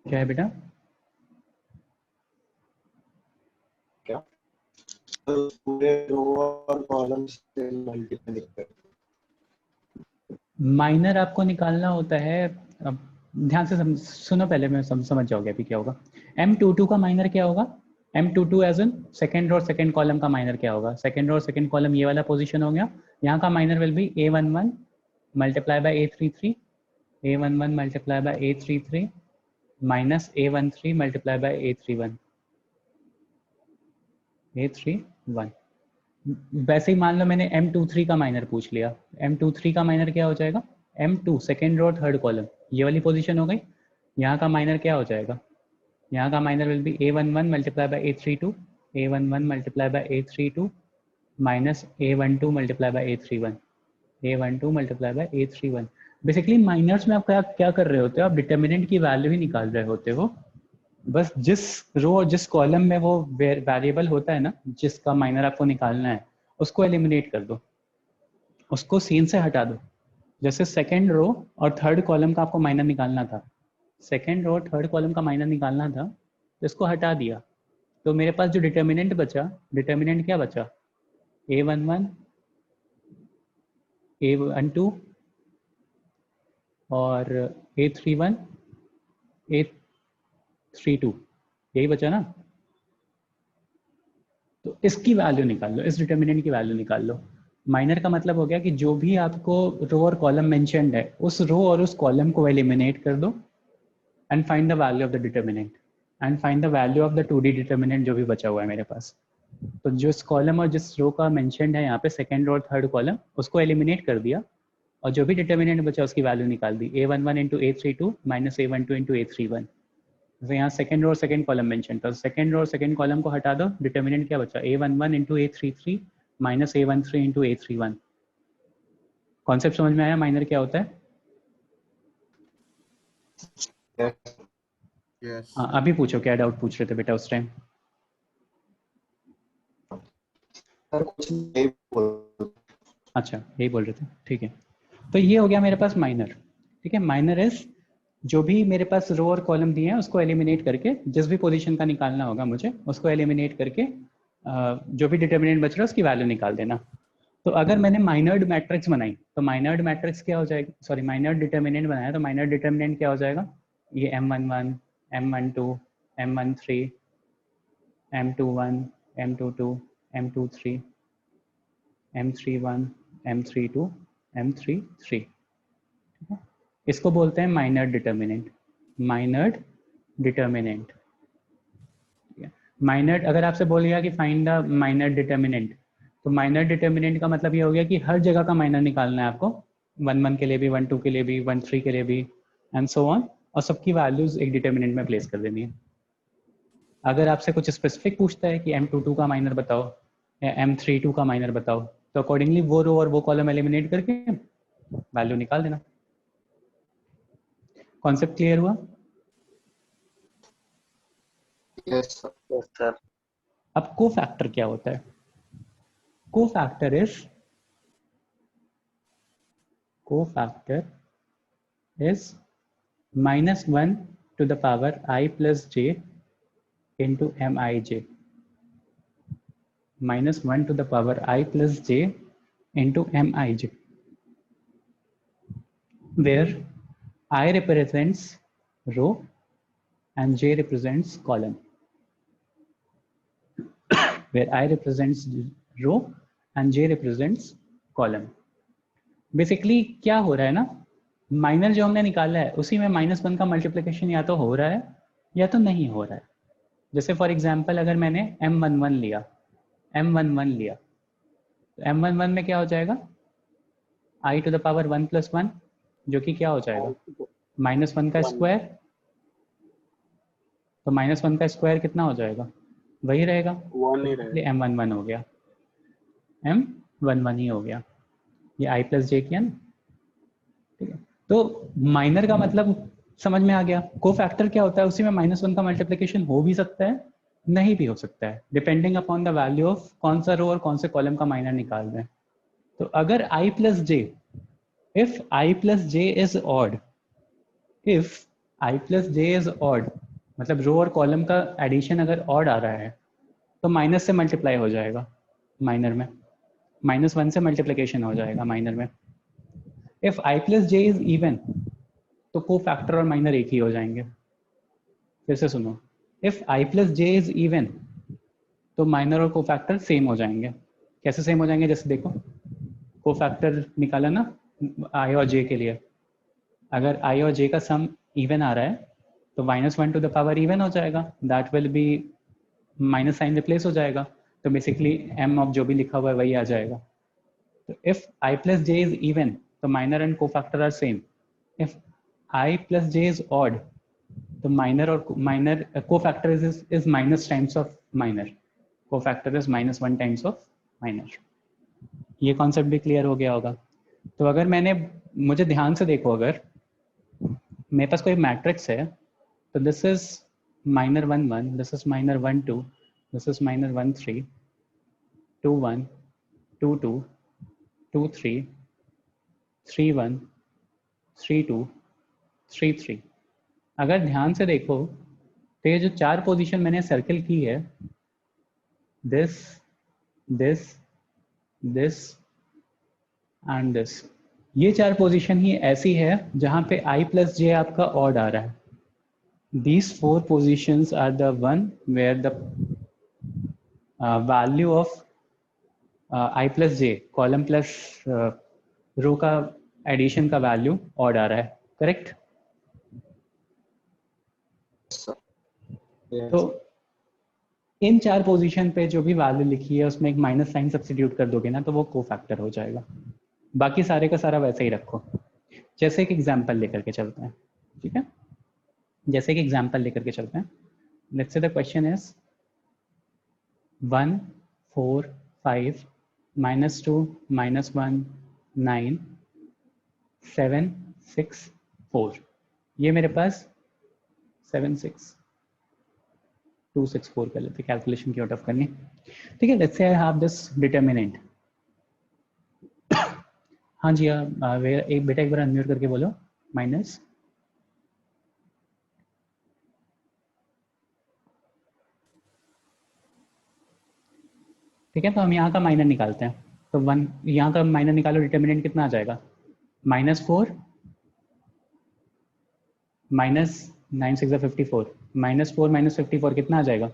क्या है बेटा, क्या पूरे रो और कॉलम से मल्टीप्लाई कर, माइनर आपको निकालना होता है। अब ध्यान से सुनो पहले, मैं समझ जाओगे अभी क्या होगा। M22 का माइनर क्या होगा, M22 as in second row और सेकेंड कॉलम का माइनर क्या होगा, सेकेंड रो और सेकेंड कॉलम ये वाला पोजीशन हो गया, यहाँ का minor will be A11 multiply bye A33, A11 multiply bye A33 minus A13 multiply by A31, A31। वैसे ही मान लो मैंने M23 का माइनर पूछ लिया, M23 का माइनर क्या हो जाएगा, M2 second row third column, ये वाली पोजीशन हो गई, यहाँ का माइनर क्या हो जाएगा, यहाँ का minor will be A11 multiply by A32, A11 multiply by A32 minus A12 multiply by A31, A12 multiply by A31। Basically minors में आप क्या कर रहे होते हो, आप डिटर्मिनेंट की वैल्यू ही निकाल रहे होते हो, बस जिस रो और जिस कॉलम में वो वेरिएबल होता है ना, जिसका माइनर आपको निकालना है उसको एलिमिनेट कर दो, उसको सीन से हटा दो। जैसे सेकेंड रो और थर्ड कॉलम का आपको माइनर निकालना था, सेकेंड रो और थर्ड कॉलम का माइनर निकालना था, तो इसको हटा दिया, तो मेरे पास जो डिटर्मिनेंट बचा, डिटर्मिनेंट क्या बचा, A11 A12 और A31 A32, यही बचा ना। तो इसकी वैल्यू निकाल लो, इस डिटर्मिनेंट की वैल्यू निकाल लो। माइनर का मतलब हो गया कि जो भी आपको रो और कॉलम मेंशन्ड है उस रो और उस कॉलम को एलिमिनेट कर दो and find the value of the determinant and find the value of the 2D determinant जो भी बचा हुआ है मेरे पास। तो जिस कॉलम और जिस रो का मेंशन्ड है यहाँ पे सेकेंड रो और थर्ड कॉलम, उसको एलिमिनेट कर दिया और जो भी डिटर्मिनेंट बचा उसकी वैल्यू निकाल दी, A11 into A32 minus A12 into A31। जैसे यहाँ सेकंड रो और सेकंड कॉलम मेंशन था, सेकंड रो और सेकंड कॉलम को हटा दो, डिटर्मिनेंट क्या बचा, A11 into A33 minus A13 into A31। Concept समझ में आया माइनर क्या होता है? यस हाँ अभी पूछो, क्या डाउट पूछ रहे थे बेटा उस टाइम? सर कुछ नहीं बोल। अच्छा यही बोल रहे थे, ठीक है। तो ये हो गया मेरे पास माइनर, ठीक है। माइनर इज जो भी मेरे पास रो और कॉलम दिए हैं उसको एलिमिनेट करके, जिस भी पोजीशन का निकालना होगा मुझे उसको एलिमिनेट करके जो भी डिटर्मिनेंट बच रहा है उसकी वैल्यू निकाल देना। तो अगर मैंने माइनर्ड मैट्रिक्स बनाई तो माइनर्ड मैट्रिक्स क्या हो जाएगी, सॉरी माइनर्ड डिटर्मिनेंट बनाया तो माइनर्ड डिटर्मिनेंट क्या हो जाएगा, ये M11, M12, M13, M21, M22, M23, M31, M32, M33। इसको बोलते हैं माइनर्ड डिटर्मिनेंट, माइनर्ड डिटर्मिनेंट। माइनर्ड, अगर आपसे बोल गया कि फाइंड द माइनर्ड डिटर्मिनेंट, तो माइनर डिटर्मिनेंट का मतलब ये हो गया कि हर जगह का माइनर निकालना है आपको, 1 1 के लिए भी, 1 2 के लिए भी, 1 3 के लिए भी, एंड सो ऑन, और सबकी वैल्यूज एक डिटर्मिनेंट में प्लेस कर देनी है। अगर आपसे कुछ स्पेसिफिक पूछता है कि M22 का माइनर बताओ या M32 का माइनर बताओ, तो अकॉर्डिंगली वो रो और वो कॉलम एलिमिनेट करके वैल्यू निकाल देना। कॉन्सेप्ट क्लियर हुआ? Yes sir. Yes, sir. अब को फैक्टर क्या होता है? Cofactor is -1 to the power I plus j into mij, -1 to the power I plus j into mij, where I represents row and j represents column, where I represents row and j represents column। Basically क्या हो रहा है ना, minor जो हमने निकाला है उसी में -1 का मल्टीप्लिकेशन या तो हो रहा है या तो नहीं हो रहा है। जैसे फॉर एग्जांपल अगर मैंने M11 लिया, तो M11 में क्या हो जाएगा, I to the power 1 plus 1, जो कि क्या हो जाएगा, -1 का स्क्वायर। तो -1 का स्क्वायर कितना हो जाएगा, वही रहेगा, 1 ही रहेगा। M11 हो गया, M11 ही हो गया, ये I plus j किया ना, ठीक है। तो माइनर का मतलब समझ में आ गया। कोफैक्टर क्या होता है, उसी में -1 का मल्टीप्लिकेशन हो भी सकता है, नहीं भी हो सकता है, depending upon the value of कौन सा रो और कौन से कॉलम का माइनर निकाल रहे हैं। तो अगर I plus j, if I plus j is odd, if I plus j is odd, मतलब रो और कॉलम का एडिशन अगर ऑड आ रहा है तो माइनस से मल्टीप्लाई हो जाएगा माइनर में, -1 से मल्टीप्लिकेशन हो जाएगा माइनर में। If I plus j is even, तो को फैक्टर और माइनर एक ही हो जाएंगे। फिर से सुनो, if I plus j is even, तो माइनर और को फैक्टर सेम हो जाएंगे। कैसे सेम हो जाएंगे, जैसे देखो को फैक्टर निकाला ना I और j के लिए, अगर I और j का सम इवन आ रहा है तो -1 टू द पावर इवन हो जाएगा, that will be minus sign replace हो जाएगा, तो बेसिकली m ऑफ जो भी लिखा हुआ है वही आ जाएगा। तो if I plus j is even, तो minor and cofactor are same. If I plus j is odd, तो माइनर और minor cofactor is minus times of minor, cofactor is -1 times of minor. ये concept भी clear हो गया होगा। तो अगर मैंने, मुझे ध्यान से देखो, अगर मेरे पास कोई मैट्रिक्स है तो this is -1 1, this is -1 2, this is -1 3, 2 1, 2 2, 2 3, 3 1, 3 2, 3 3। अगर ध्यान से देखो तो ये जो 4 पोजीशन मैंने सर्कल की है, this this this and this, ये 4 पोजीशन ही ऐसी है जहां पे I plus j आपका ऑड आ रहा है। These 4 positions are the one where the value of I plus j, column plus रो का एडिशन का वैल्यू ऑड आ रहा है, करेक्ट? तो इन 4 पोजीशन पे जो भी वैल्यू लिखी है उसमें एक माइनस साइन सब्स्टिट्यूट कर दोगे ना तो वो को फैक्टर हो जाएगा। बाकी सारे का सारा वैसे ही रखो। जैसे एक एग्जाम्पल लेकर के चलते हैं, ठीक है, जैसे एक एग्जाम्पल लेकर के चलते हैं। Let's say the question is 1 4 5 -2 -1 9 7 6 4। ये मेरे पास 7 6 2 6 4 कर लेते, कैलकुलेशन की आउट ऑफ करनी, ठीक है। Let's say I have this determinant. हाँ जी, एक बेटा एक बार अनम्यूट करके बोलो, माइनस ठीक है। तो हम यहाँ का माइनर निकालते हैं। तो 1 यहाँ का माइनर निकालो, डिटर्मिनेंट कितना आ जाएगा, -4 माइनस 9 6 54, -4 -54 कितना आ जाएगा,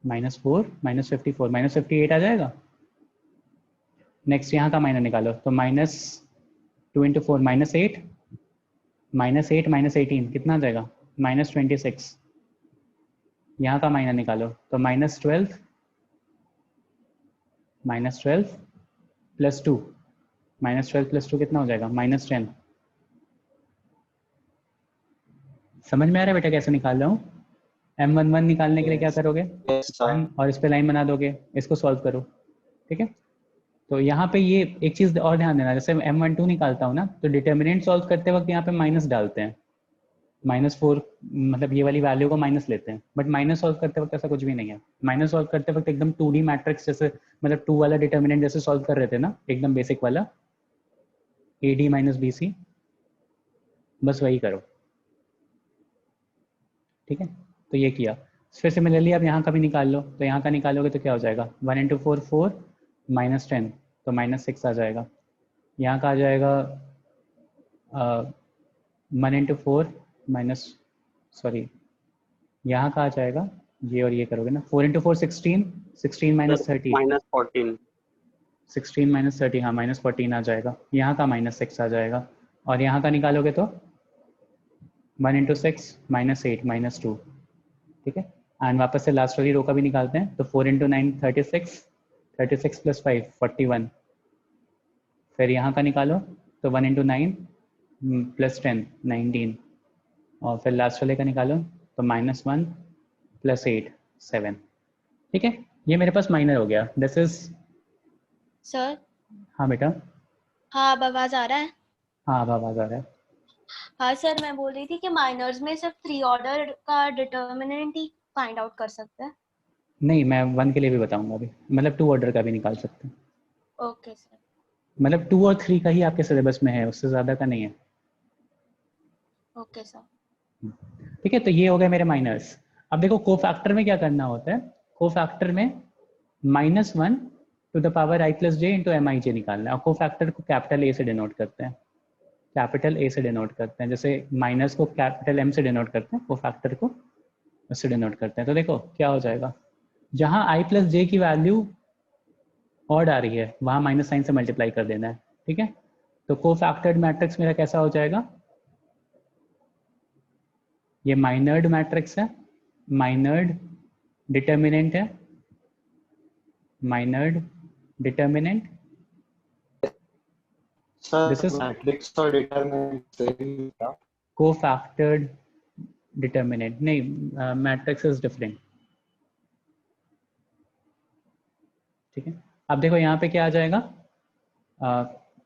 -4 -54 -58 आ जाएगा। नेक्स्ट यहाँ का माइनर निकालो, तो -2 × 4 -8 -8 -18 कितना आ जाएगा, -26। यहाँ का माइनर निकालो, तो -12 +2 -12 +2 कितना हो जाएगा, -10। समझ में आ रहा है बेटा कैसे निकाल रहा हूँ। M11 निकालने के लिए क्या करोगे, Yes, sir. 1 और इस पे लाइन बना दोगे, इसको सॉल्व करो, ठीक है। तो यहाँ पे ये एक चीज़ और ध्यान देना, जैसे M12 निकालता हूँ ना, तो डिटर्मिनेंट सॉल्व करते वक्त यहाँ पे माइनस डालते हैं, -4 मतलब ये वाली वैल्यू को माइनस लेते हैं, बट माइनस सॉल्व करते वक्त ऐसा कुछ भी नहीं है। माइनस सॉल्व करते वक्त एकदम 2D मैट्रिक्स जैसे, मतलब 2 वाला डिटर्मिनेंट जैसे सॉल्व कर रहे थे ना, एकदम बेसिक वाला AD - BC, बस वही करो, ठीक है। तो ये किया। फिर सिमिलरली आप यहाँ का भी निकाल लो, तो यहाँ का निकालोगे तो क्या हो जाएगा, 1 × 4 4 -10 तो -6 आ जाएगा। यहाँ का आ जाएगा 1 × 4 माइनस, सॉरी यहाँ का आ जाएगा, ये और ये करोगे ना, 4 × 4 16 16 - 30 -14 16 - 30, हाँ -14 आ जाएगा। यहाँ का -6 आ जाएगा। और यहाँ का निकालोगे तो 1 × 6 -8 -2, ठीक है। एंड वापस से लास्ट वाली रो का भी निकालते हैं, तो 4 × 9 36 36 + 5 41। फिर यहाँ का निकालो, तो 1 × 9 + 10 19। और फिर लास्ट वाले का निकालो, तो -1 + 8 7, ठीक है। ये मेरे पास माइनर हो गया, दिस इज। सर। हाँ बेटा। हाँ, अब आवाज आ रहा है। हाँ अब आवाज आ रहा है। हाँ सर, मैं बोल रही थी कि माइनर्स में सिर्फ 3 ऑर्डर का डिटर्मिनेंट ही फाइंड आउट कर सकते हैं। नहीं, मैं 1 के लिए भी बताऊंगा अभी, मतलब 2 ऑर्डर का भी निकाल सकते हैं। Okay sir. मतलब 2 और 3 का ही आपके सिलेबस में है, उससे ज़्यादा का नहीं है, ओके सर। ठीक है। तो ये हो गए मेरे माइनर्स। अब देखो कोफैक्टर में क्या करना होता है, कोफैक्टर में -1 to the power i + j into mij निकालना है। और कोफैक्टर को कैपिटल A से डिनोट करते हैं, कैपिटल A से डिनोट करते हैं, जैसे माइनस को कैपिटल M से डिनोट करते हैं, कोफैक्टर को उससे डिनोट करते हैं। तो देखो क्या हो जाएगा, जहाँ i + j की वैल्यू ऑड आ रही है वहाँ माइनस साइन से मल्टीप्लाई कर देना है, ठीक है। तो कोफैक्टर्ड मैट्रिक्स मेरा कैसा हो जाएगा, ये माइनर्ड मैट्रिक्स है, माइनर्ड डिटर्मिनेंट है, minored determinant, Sir, this is matrix or determinant same क्या? कोफैक्टर्ड डिटर्मिनेंट नहीं, मैट्रिक्स इज डिफरेंट, ठीक है। अब देखो यहाँ पे क्या आ जाएगा,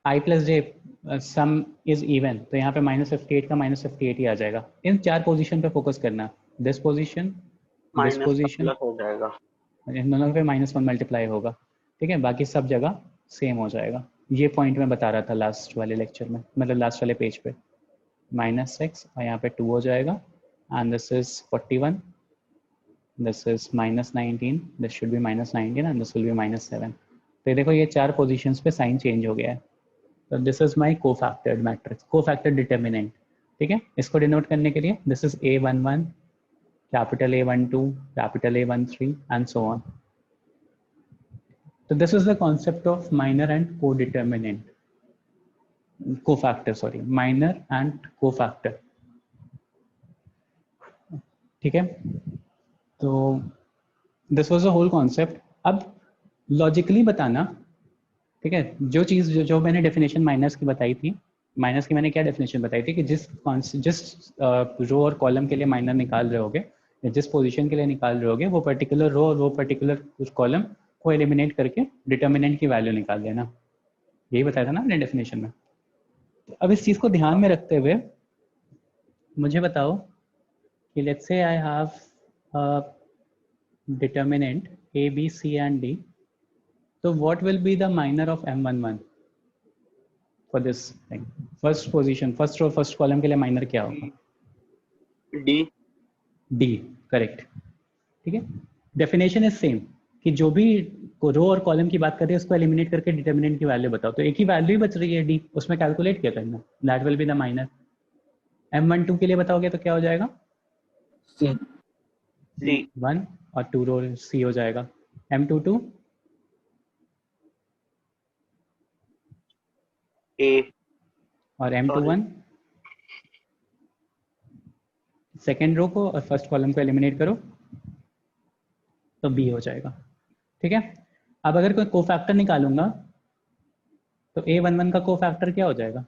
i + j some is even, तो यहाँ पे -58 का -58 ही आ जाएगा। इन 4 पोजीशन पे फोकस करना, दिस पोजीशन, दिस माइनस का पोजीशन, प्लस हो जाएगा। इन दोनों पे -1 मल्टीप्लाई होगा, ठीक है। बाकी सब जगह सेम हो जाएगा। ये पॉइंट मैं बता रहा था लास्ट वाले लेक्चर में, मतलब लास्ट वाले पेज पे, -6 और यहाँ पे 2 हो जाएगा, and this is 41, this is -19, this should be -19 and this will B -7। तो ये देखो ये 4 पोजीशंस पे साइन चेंज हो गया है। तो this is my cofactored matrix, cofactored determinant, ठीक है। इसको डिनोट करने के लिए this is A11, capital A12, capital A13 and so on. So this is the concept of minor and codeterminant, cofactor, sorry, minor and cofactor, ठीक है। तो this was the whole concept। अब लॉजिकली बताना ठीक है, जो चीज़ जो मैंने डेफिनेशन माइनस की बताई थी, माइनस की मैंने क्या डेफिनेशन बताई थी कि जिस रो और कॉलम के लिए माइनर निकाल रहे होगे या जिस पोजीशन के लिए निकाल रहे होगे वो पर्टिकुलर रो और वो पर्टिकुलर कॉलम को एलिमिनेट करके डिटर्मिनेंट की वैल्यू निकाल देना, यही बताया था ना मैंने डेफिनेशन में। तो अब इस चीज़ को ध्यान में रखते हुए मुझे बताओ कि let's say I have determinant A, B, C and D, तो what will be the minor of M11 for this thing? First position, first row, first column के लिए minor क्या होगा? D. D, correct. ठीक है, डेफिनेशन इज सेम कि जो भी रो और कॉलम की बात कर रहे हैं उसको एलिमिनेट करके डिटर्मिनेंट की वैल्यू बताओ, तो एक ही वैल्यू ही बच रही है D, उसमें कैलकुलेट क्या करना, that will be the minor. M12 के लिए बताओगे तो क्या हो जाएगा? C. C. 1 और 2 रो C हो जाएगा। M22 A. और M21 सेकेंड रो को और फर्स्ट कॉलम को एलिमिनेट करो तो B हो जाएगा। ठीक है, अब अगर कोई कोफैक्टर निकालूंगा तो A11 का कोफैक्टर क्या हो जाएगा?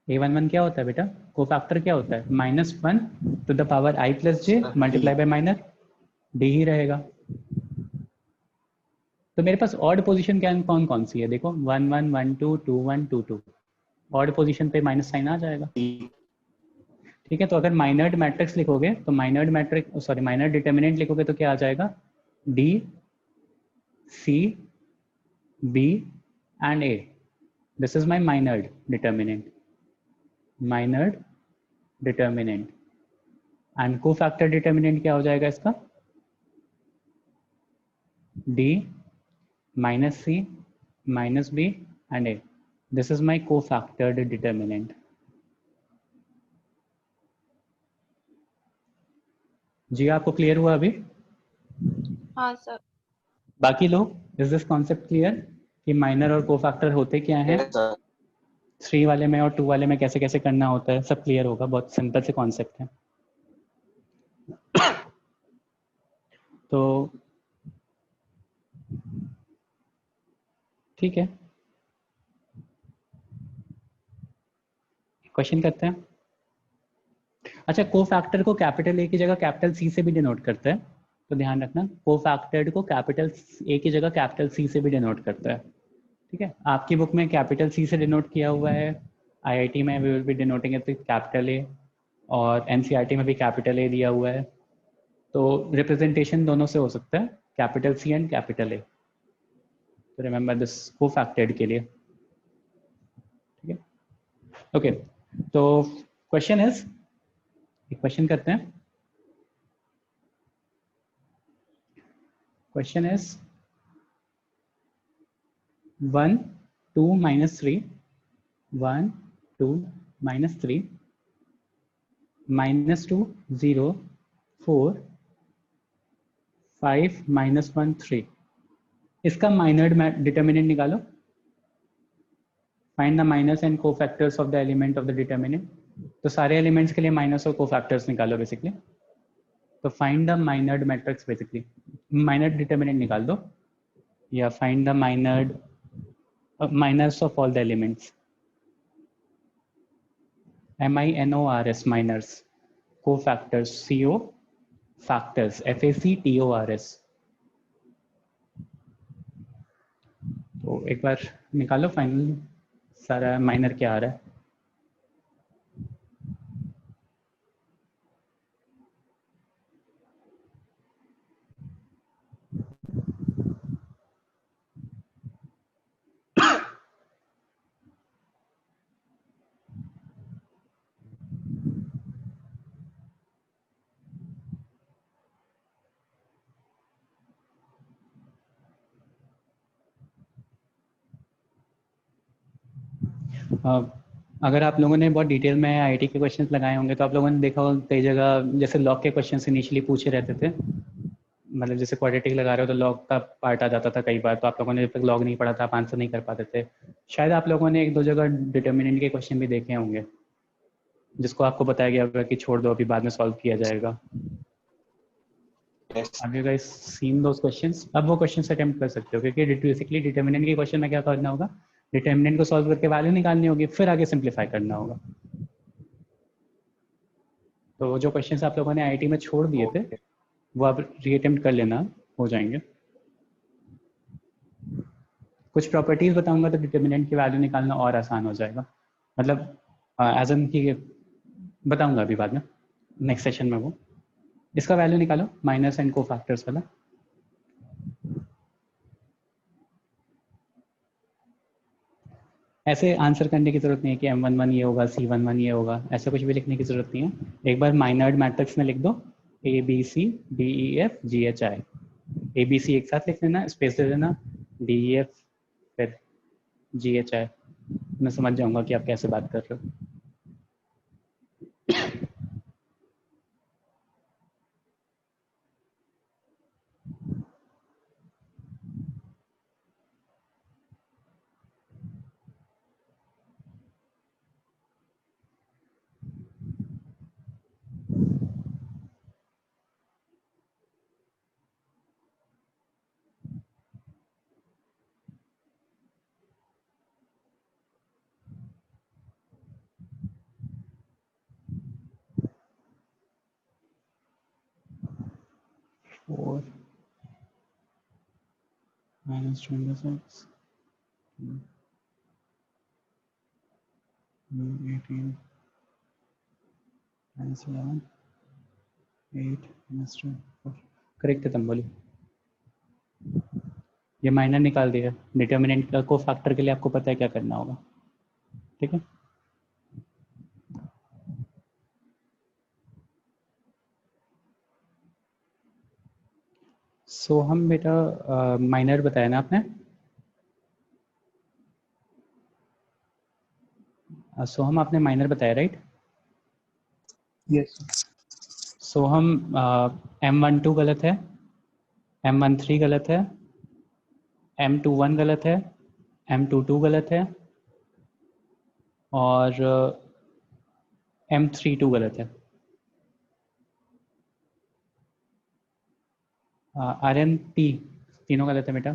A11 क्या होता है बेटा? कोफैक्टर क्या होता है? -1 to the power I plus J multiply by minor D ही रहेगा। तो मेरे पास ऑड पोजीशन क्या कौन कौन सी है? देखो 1 1 1 2 2 1 2 2, ऑड पोजीशन पे माइनस साइन आ जाएगा। ठीक है, तो अगर माइनर्ड मैट्रिक्स लिखोगे तो माइनर डिटर्मिनेंट लिखोगे तो क्या आ जाएगा? D, C, B and A. This is my minered determinant. Minered determinant. And cofactor determinant क्या हो जाएगा इसका? D minus C minus B and A. This is my cofactored determinant. जी आपको क्लियर हुआ अभी? हाँ सर। बाकी लोग, इज दिस कॉन्सेप्ट क्लियर कि माइनर और कोफैक्टर होते क्या हैं? Yes, sir. 3 वाले में और 2 वाले में कैसे कैसे करना होता है, सब क्लियर होगा, बहुत सिंपल से कॉन्सेप्ट है। तो ठीक है, क्वेश्चन करते हैं। अच्छा, कोफैक्टर को कैपिटल ए की जगह कैपिटल सी से भी डिनोट करता है, तो ध्यान रखना कोफैक्टर को कैपिटल ए की जगह कैपिटल सी से भी डिनोट करता है। ठीक है, आपकी बुक में कैपिटल सी से डिनोट किया हुआ है, आईआईटी में we will be denoting it capital A, और एनसीईआरटी में भी कैपिटल ए दिया हुआ है। तो रिप्रेजेंटेशन दोनों से हो सकता है, capital C and capital A. तो रिमेंबर दिस कोफैक्टेड के लिए। ठीक है, ओके, तो क्वेश्चन इज, एक क्वेश्चन करते हैं। क्वेश्चन इज 1 2 -3 1 2 -3 -2 0 4 5 -1 3, इसका माइनर्ड डिटर्मिनेंट निकालो। Find the minus and cofactors of the element of the determinant. तो सारे एलिमेंट्स के लिए माइनस और कोफैक्टर्स निकालो बेसिकली। तो find the minored matrix, basically minored determinant निकाल दो, या find the minored minors of all the elements. MINORS, minors, cofactors, CO factors, FACTORS। तो एक बार निकालो फाइनल सारा माइनर क्या आ रहा है। अगर आप लोगों ने बहुत डिटेल में आईटी के क्वेश्चंस लगाए होंगे तो आप लोगों ने देखा होगा कई जगह जैसे लॉग के क्वेश्चंस इनिशियली पूछे रहते थे, मतलब जैसे क्वाड्रेटिक लगा रहे हो तो लॉग का पार्ट आ जाता था कई बार, तो आप लोगों ने जब तक लॉग नहीं पढ़ा था आप आंसर नहीं कर पाते थे। शायद आप लोगों ने 1-2 जगह डिटर्मिनेंट के क्वेश्चन भी देखे होंगे जिसको आपको बताया गया होगा कि छोड़ दो अभी बाद में सॉल्व किया जाएगा। Yes. Have you guys seen those questions? अब वो क्वेश्चन अटेम्प्ट कर सकते हो, क्योंकि बेसिकली डिटर्मिनेंट के क्वेश्चन में क्या करना होगा, डिटर्मिनेंट को सॉल्व करके वैल्यू निकालनी होगी, फिर आगे सिंप्लीफाई करना होगा। तो जो क्वेश्चंस आप लोगों ने आईआईटी में छोड़ दिए थे वो आप रीअटेम्प्ट कर लेना, हो जाएंगे। कुछ प्रॉपर्टीज बताऊंगा तो डिटर्मिनेंट की वैल्यू निकालना और आसान हो जाएगा, मतलब एज एन की बताऊंगा अभी बाद में, नेक्स्ट सेशन में। वो इसका वैल्यू निकालो, माइनस एंड कोफैक्टर्स वाला। ऐसे आंसर करने की जरूरत नहीं है कि M11 ये होगा, C11 ये होगा, ऐसा कुछ भी लिखने की जरूरत नहीं है। एक बार माइनर्ड मैट्रिक्स में लिख दो ABCDEFGHI, ABC एक साथ लिख लेना, स्पेस दे देना, DEF फिर GHI। मैं समझ जाऊंगा कि आप कैसे बात कर रहे हो। Four minus 26, 18 minus 11, 8 minus 2, 4। Correct है तुम बोली। ये माइनर निकाल दिया, डिटर्मिनेंट का को फैक्टर के लिए आपको पता है क्या करना होगा, ठीक है। सो हम बेटा माइनर बताया ना आपने, सोहम आपने माइनर बताया राइट। Yes. सोहम M12 गलत है, M13 गलत है, M21 गलत है, M22 गलत है और M32 गलत है। RMP तीनों गलत है बेटा।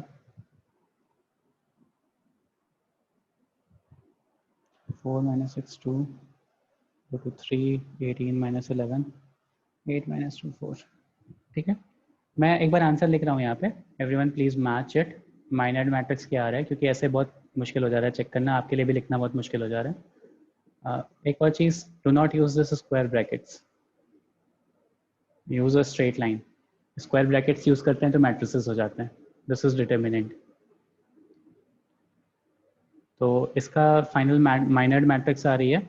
4 minus 6 2, go to 3, 18 minus 11, 8 minus 2 4, ठीक है। मैं एक बार आंसर लिख रहा हूँ यहाँ पे, everyone please match it. Minor matrix क्या आ रहा है, क्योंकि ऐसे बहुत मुश्किल हो जा रहा है चेक करना, आपके लिए भी लिखना बहुत मुश्किल हो जा रहा है। एक और चीज़, do not use this square brackets, use a straight line. Square brackets use करते हैं तो मैट्रिसेस हो जाते हैं। This is determinant. तो इसका फाइनल माइनर मैट्रिक्स आ रही है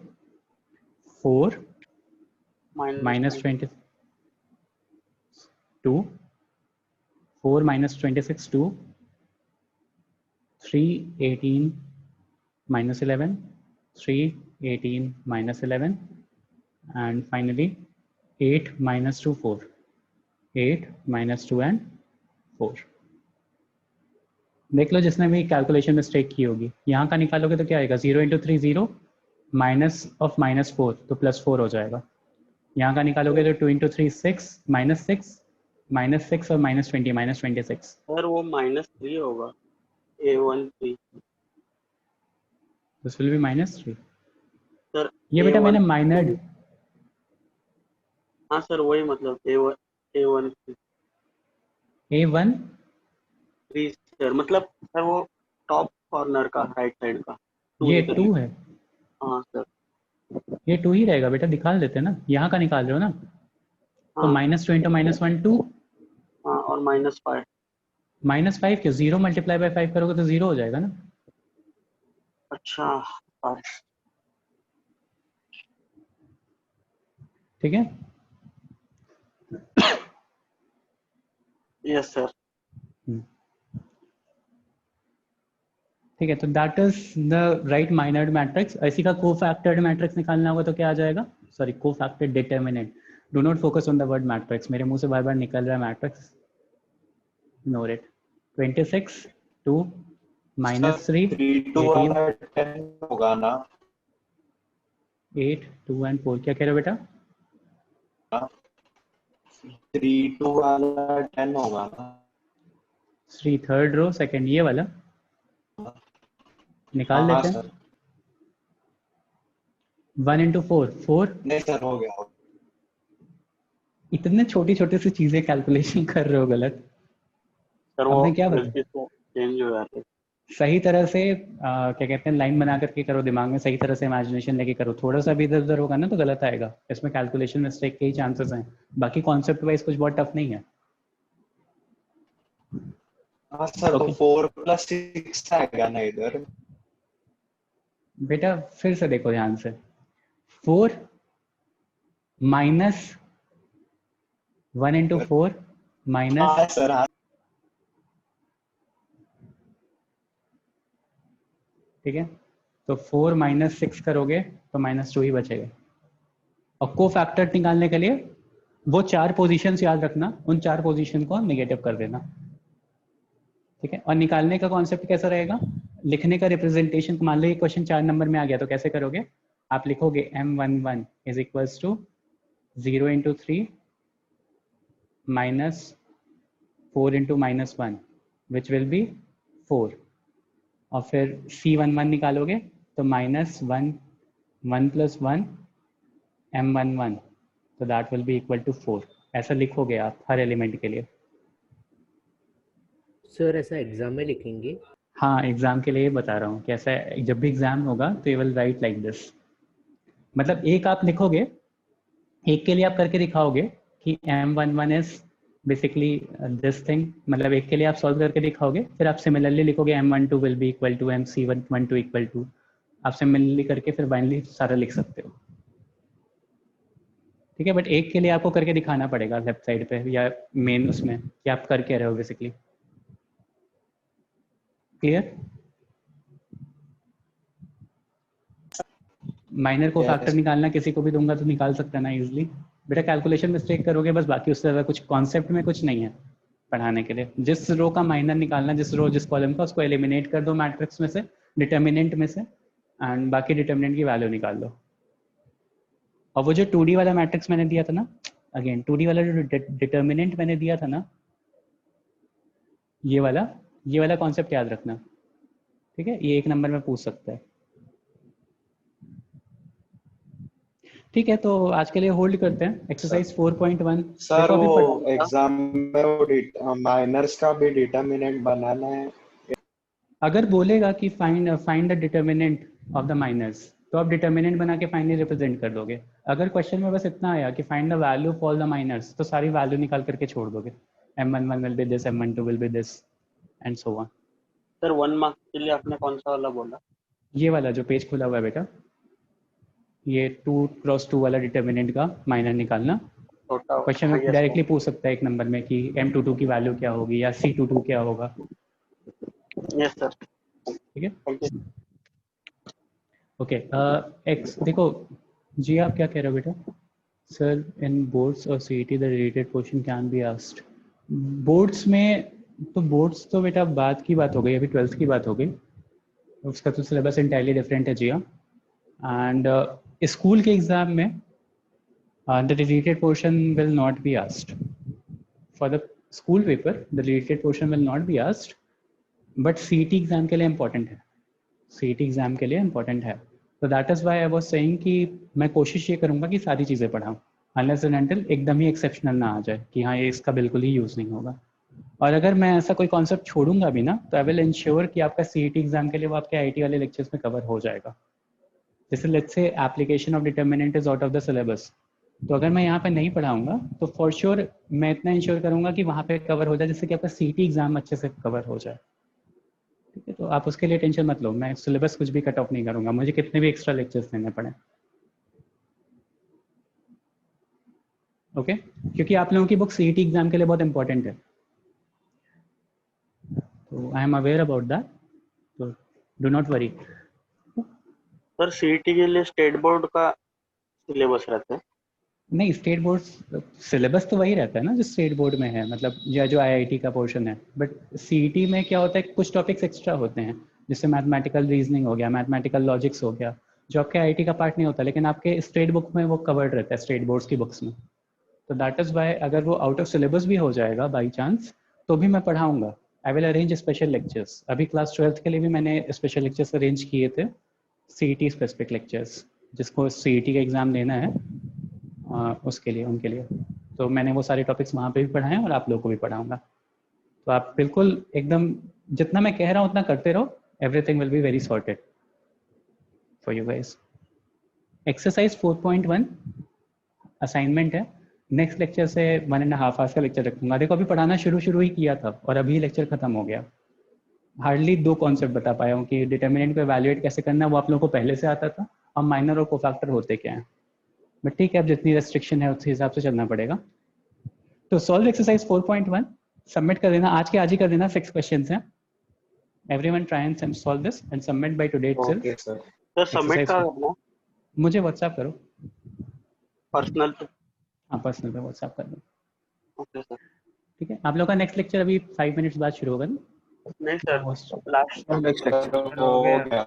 4 minus 22, 4 minus 26 2, 3 18 minus 11, 3 18 minus 11 and finally 8 minus 2 4, 8 minus 2 and 4। देख लो जिसने भी कैलकुलेशन मिस्टेक की होगी, यहाँ का निकालोगे तो क्या आएगा, 0 into 3 0, माइनस ऑफ माइनस 4 तो +4 हो जाएगा। यहाँ का निकालोगे तो 2 into 3 6, -6 और -20 -26। सर वो -3 होगा, A13 this will be -3। Sir. ये बेटा मैंने A1 माइनर्ड, हाँ सर वही मतलब A1 A1 3 सर, मतलब सर वो टॉप कॉर्नर का राइट साइड का ये की 2 तरफ। है, हाँ सर। ये 2 ही रहेगा बेटा, निकाल देते हैं ना, यहाँ का निकाल रहे हो ना, तो हाँ -2 into -1 2, हाँ और -5। -5 क्यों, 0 multiply by 5 करोगे तो 0 हो जाएगा ना। अच्छा हाँ। ठीक है, यस सर। ठीक है। तो that is the right minored matrix. इसी का कोफैक्टर्ड मैट्रिक्स निकालना होगा तो क्या आ जाएगा, sorry cofactored determinant. Do not focus on the word matrix, मेरे मुंह से बार बार निकल रहा है मैट्रिक्स, इग्नोर इट। 26 2 -3 3 2 18 वाला 10 होगा ना। 8 2 and 4, क्या कह रहे हो बेटा। 3 2 वाला 10 होगा ना? 3 थर्ड रो सेकंड, ये वाला निकाल हाँ लेते हैं। सर। 1 into 4 4। नहीं सर, हो गया। इतने छोटी छोटी सी चीजें कैलकुलेशन कर रहे हो गलत। सर अब वो मैं क्या बताऊं? गलती से चेंज हो जाते। सही तरह से क्या कहते हैं, लाइन बना करके करो, दिमाग में सही तरह से इमेजिनेशन लेके करो। थोड़ा सा भी इधर उधर होगा ना तो गलत आएगा। इसमें कैलकुलेशन मिस्टेक के ही चांसेस हैं, बाकी कॉन्सेप्ट वाइज कुछ बहुत टफ नहीं है। हाँ सर, तो ओके 4 + 6 आएगा ना इधर? बेटा फिर से देखो ध्यान से। 4 माइनस 1 into 4 माइनस, हाँ सर, हाँ। ठीक है, तो 4 माइनस 6 करोगे तो -2 ही बचेगा। और को फैक्टर निकालने के लिए वो 4 पोजीशंस याद रखना, उन 4 पोजीशन को नेगेटिव कर देना, ठीक है। और निकालने का कॉन्सेप्ट कैसा रहेगा, लिखने का रिप्रेजेंटेशन। मान लो ये क्वेश्चन 4 नंबर में आ गया तो कैसे करोगे, आप लिखोगे M11 is equals to 0 into 3 minus 4 into -1 which will be 4। और फिर C11 निकालोगे तो -1 1 + 1 M11, तो that will be equal to 4। ऐसा लिखोगे आप हर एलिमेंट के लिए। सर ऐसा एग्जाम में लिखेंगे? हाँ एग्जाम के लिए बता रहा हूँ कि ऐसा जब भी एग्जाम होगा तो you will write like this. मतलब एक आप लिखोगे, एक के लिए आप करके दिखाओगे कि M11 is basically this thing, मतलब एक के लिए आप सॉल्व करके दिखाओगे, फिर आप सिमिलरली लिखोगे M12 will be equal to MC12 equal to, आप सिमिलरली करके फिर फाइनली सारा लिख सकते हो, ठीक है। बट एक के लिए आपको करके दिखाना पड़ेगा लेफ्ट साइड पे या मेन उसमें कि आप कर क्या रहे हो बेसिकली। क्लियर? माइनर को फैक्टर Yes. निकालना किसी को भी दूंगा तो निकाल सकता है ना इजीली। बेटा कैलकुलेशन मिस्टेक करोगे बस, बाकी उससे ज़्यादा कुछ कॉन्सेप्ट में कुछ नहीं है पढ़ाने के लिए। जिस रो का माइनर निकालना, जिस रो जिस कॉलम का, उसको एलिमिनेट कर दो मैट्रिक्स में से, डिटर्मिनेंट में से, एंड बाकी डिटर्मिनेंट की वैल्यू निकाल लो। और वो जो 2D वाला मैट्रिक्स मैंने दिया था ना, अगेन 2D वाला जो डिटर्मिनेंट मैंने दिया था ना, ये वाला कॉन्सेप्ट याद रखना, ठीक है। ये 1 नंबर में पूछ सकता है, ठीक है। तो आज के लिए होल्ड करते हैं एक्सरसाइज 4.1। सर देखो अभी वो एग्जाम में वो माइनर्स का भी डिटरमिनेंट बनाना है। अगर बोलेगा कि find the determinant of the minors, तो आप डिटर्मिनेंट बना के फाइनली रिप्रेजेंट कर दोगे। अगर क्वेश्चन में बस इतना आया कि find the value for the minors, तो सारी वैल्यू निकाल करके छोड़ दोगे। M11 will be this, M12 will be this, and so on. Sir 1 marks के लिए आपने कौन सा वाला बोला? ये वाला जो पेज खुला हुआ है बेटा, ये 2x2 वाला डिटर्मिनेंट का माइनर निकालना। छोटा क्वेश्चन में डायरेक्टली पूछ सकता है 1 नंबर में कि M22 की वैल्यू क्या होगी या C22 क्या होगा, यस सर। ठीक है। Thank you. ओके एक्स देखो जी, आप क्या कह रहे हो बेटा? सर इन बोर्ड्स और CET the related question can be asked. Boards में तो बोर्ड्स तो बेटा बात की बात हो गई, अभी 12th की बात हो गई, उसका तो सिलेबस इंटायरली डिफरेंट है जिया। एंड स्कूल के एग्जाम में the related portion will not be asked for the school paper, the related portion will not be asked, but CET exam के लिए इंपॉर्टेंट है, सीईटी एग्जाम के लिए इंपॉर्टेंट है। तो that is why I was saying कि मैं कोशिश ये करूंगा कि सारी चीज़ें पढ़ाऊँ, अनलेस एंड अनटिल एकदम ही एक्सेप्शनल ना आ जाए कि हाँ ये इसका बिल्कुल ही यूज़ नहीं होगा। और अगर मैं ऐसा कोई कॉन्सेप्ट छोड़ूंगा भी ना, तो आई विल इंश्योर कि आपका सीईटी एग्जाम के लिए वो आपके आईटी वाले लेक्चर्स में कवर हो जाएगा। जैसे let's say application of determinant is out of the syllabus, तो अगर मैं यहाँ पे नहीं पढ़ाऊंगा तो फॉर श्योर मैं इतना इंश्योर करूंगा कि वहाँ पे कवर हो जाए, जिससे कि आपका सीईटी एग्जाम अच्छे से कवर हो जाए, ठीक है। तो आप उसके लिए टेंशन मत लो, मैं सिलेबस कुछ भी कट ऑफ नहीं करूंगा, मुझे कितने भी एक्स्ट्रा लेक्चर्स देने पड़े, ओके। क्योंकि आप लोगों की बुक सीईटी एग्जाम के लिए बहुत इंपॉर्टेंट है, तो I am aware about that, तो do not worry. Sir CET के लिए स्टेट बोर्ड का सिलेबस रहता है? नहीं, स्टेट बोर्ड सिलेबस तो वही रहता है ना जो स्टेट बोर्ड में है, मतलब या जो आईआईटी का पोर्शन है। बट सीईटी में क्या होता है, कुछ टॉपिक्स एक्स्ट्रा होते हैं, जैसे मैथमेटिकल रीजनिंग हो गया, मैथमेटिकल लॉजिक्स हो गया, जो आपके आईआईटी का पार्ट नहीं होता, लेकिन आपके स्टेट बुक में वो कवर्ड रहता है, स्टेट बोर्ड्स की बुक्स में। तो दैट इज़ वाई अगर वो आउट ऑफ सिलेबस भी हो जाएगा बाई चांस तो भी मैं पढ़ाऊँगा। I will arrange special lectures. अभी क्लास 12th के लिए भी मैंने स्पेशल लेक्चर्स अरेंज किए थे, CET स्पेसिफिक लेक्चर्स, जिसको CET का एग्ज़ाम देना है उसके लिए, उनके लिए। तो मैंने वो सारे टॉपिक्स वहाँ पे भी पढ़ाए हैं और आप लोगों को भी पढ़ाऊँगा। तो आप बिल्कुल एकदम जितना मैं कह रहा हूँ उतना करते रहो, everything will be very sorted for you guys. Exercise 4.1 assignment है। नेक्स्ट लेक्चर से 1.5 आवर्स का लेक्चर रखूंगा। देखो अभी पढ़ाना शुरू ही किया था और अभी लेक्चर खत्म हो गया। हार्डली 2 कॉन्सेप्ट बता पाया हूँ कि डिटर्मिनेंट को एवेल्युएट कैसे करना है वो आप लोगों को पहले से आता था, और माइनर और कोफैक्टर होते क्या हैं। बट ठीक है, अब जितनी रेस्ट्रिक्शन है उस हिसाब से चलना पड़ेगा। तो सॉल्व एक्सरसाइज 4.1 सबमिट कर देना, आज ही कर देना। 6 क्वेश्चंस हैं। Everyone try and solve this and submit by today itself. Okay sir. Sir submit का करना मुझे व्हाट्सएप करो, पर्सनल पे। हाँ पर्सनल पे व्हाट्सएप कर दो। Okay sir. ठीक है, आप लोगों का नेक्स्ट लेक्चर अभी 5 मिनट्स बाद शुरू होगा ना? नहीं सर, लास्ट नेक्स्ट लेक्चर हो गया।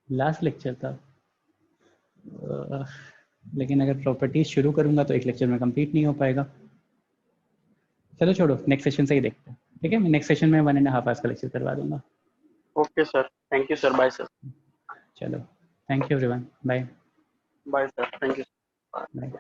लास्ट लेक्चर था। लेकिन अगर प्रॉपर्टीज शुरू करूंगा तो एक लेक्चर में कंप्लीट नहीं हो पाएगा। चलो छोड़ो, नेक्स्ट सेशन से ही देखते हैं। ठीक है, मैं नेक्स्ट सेशन में 1.5 आवर्स का लेक्चर करवा दूंगा। Okay sir, thank you sir, bye sir. चलो, thank you everyone, bye bye sir, thank you. Bye.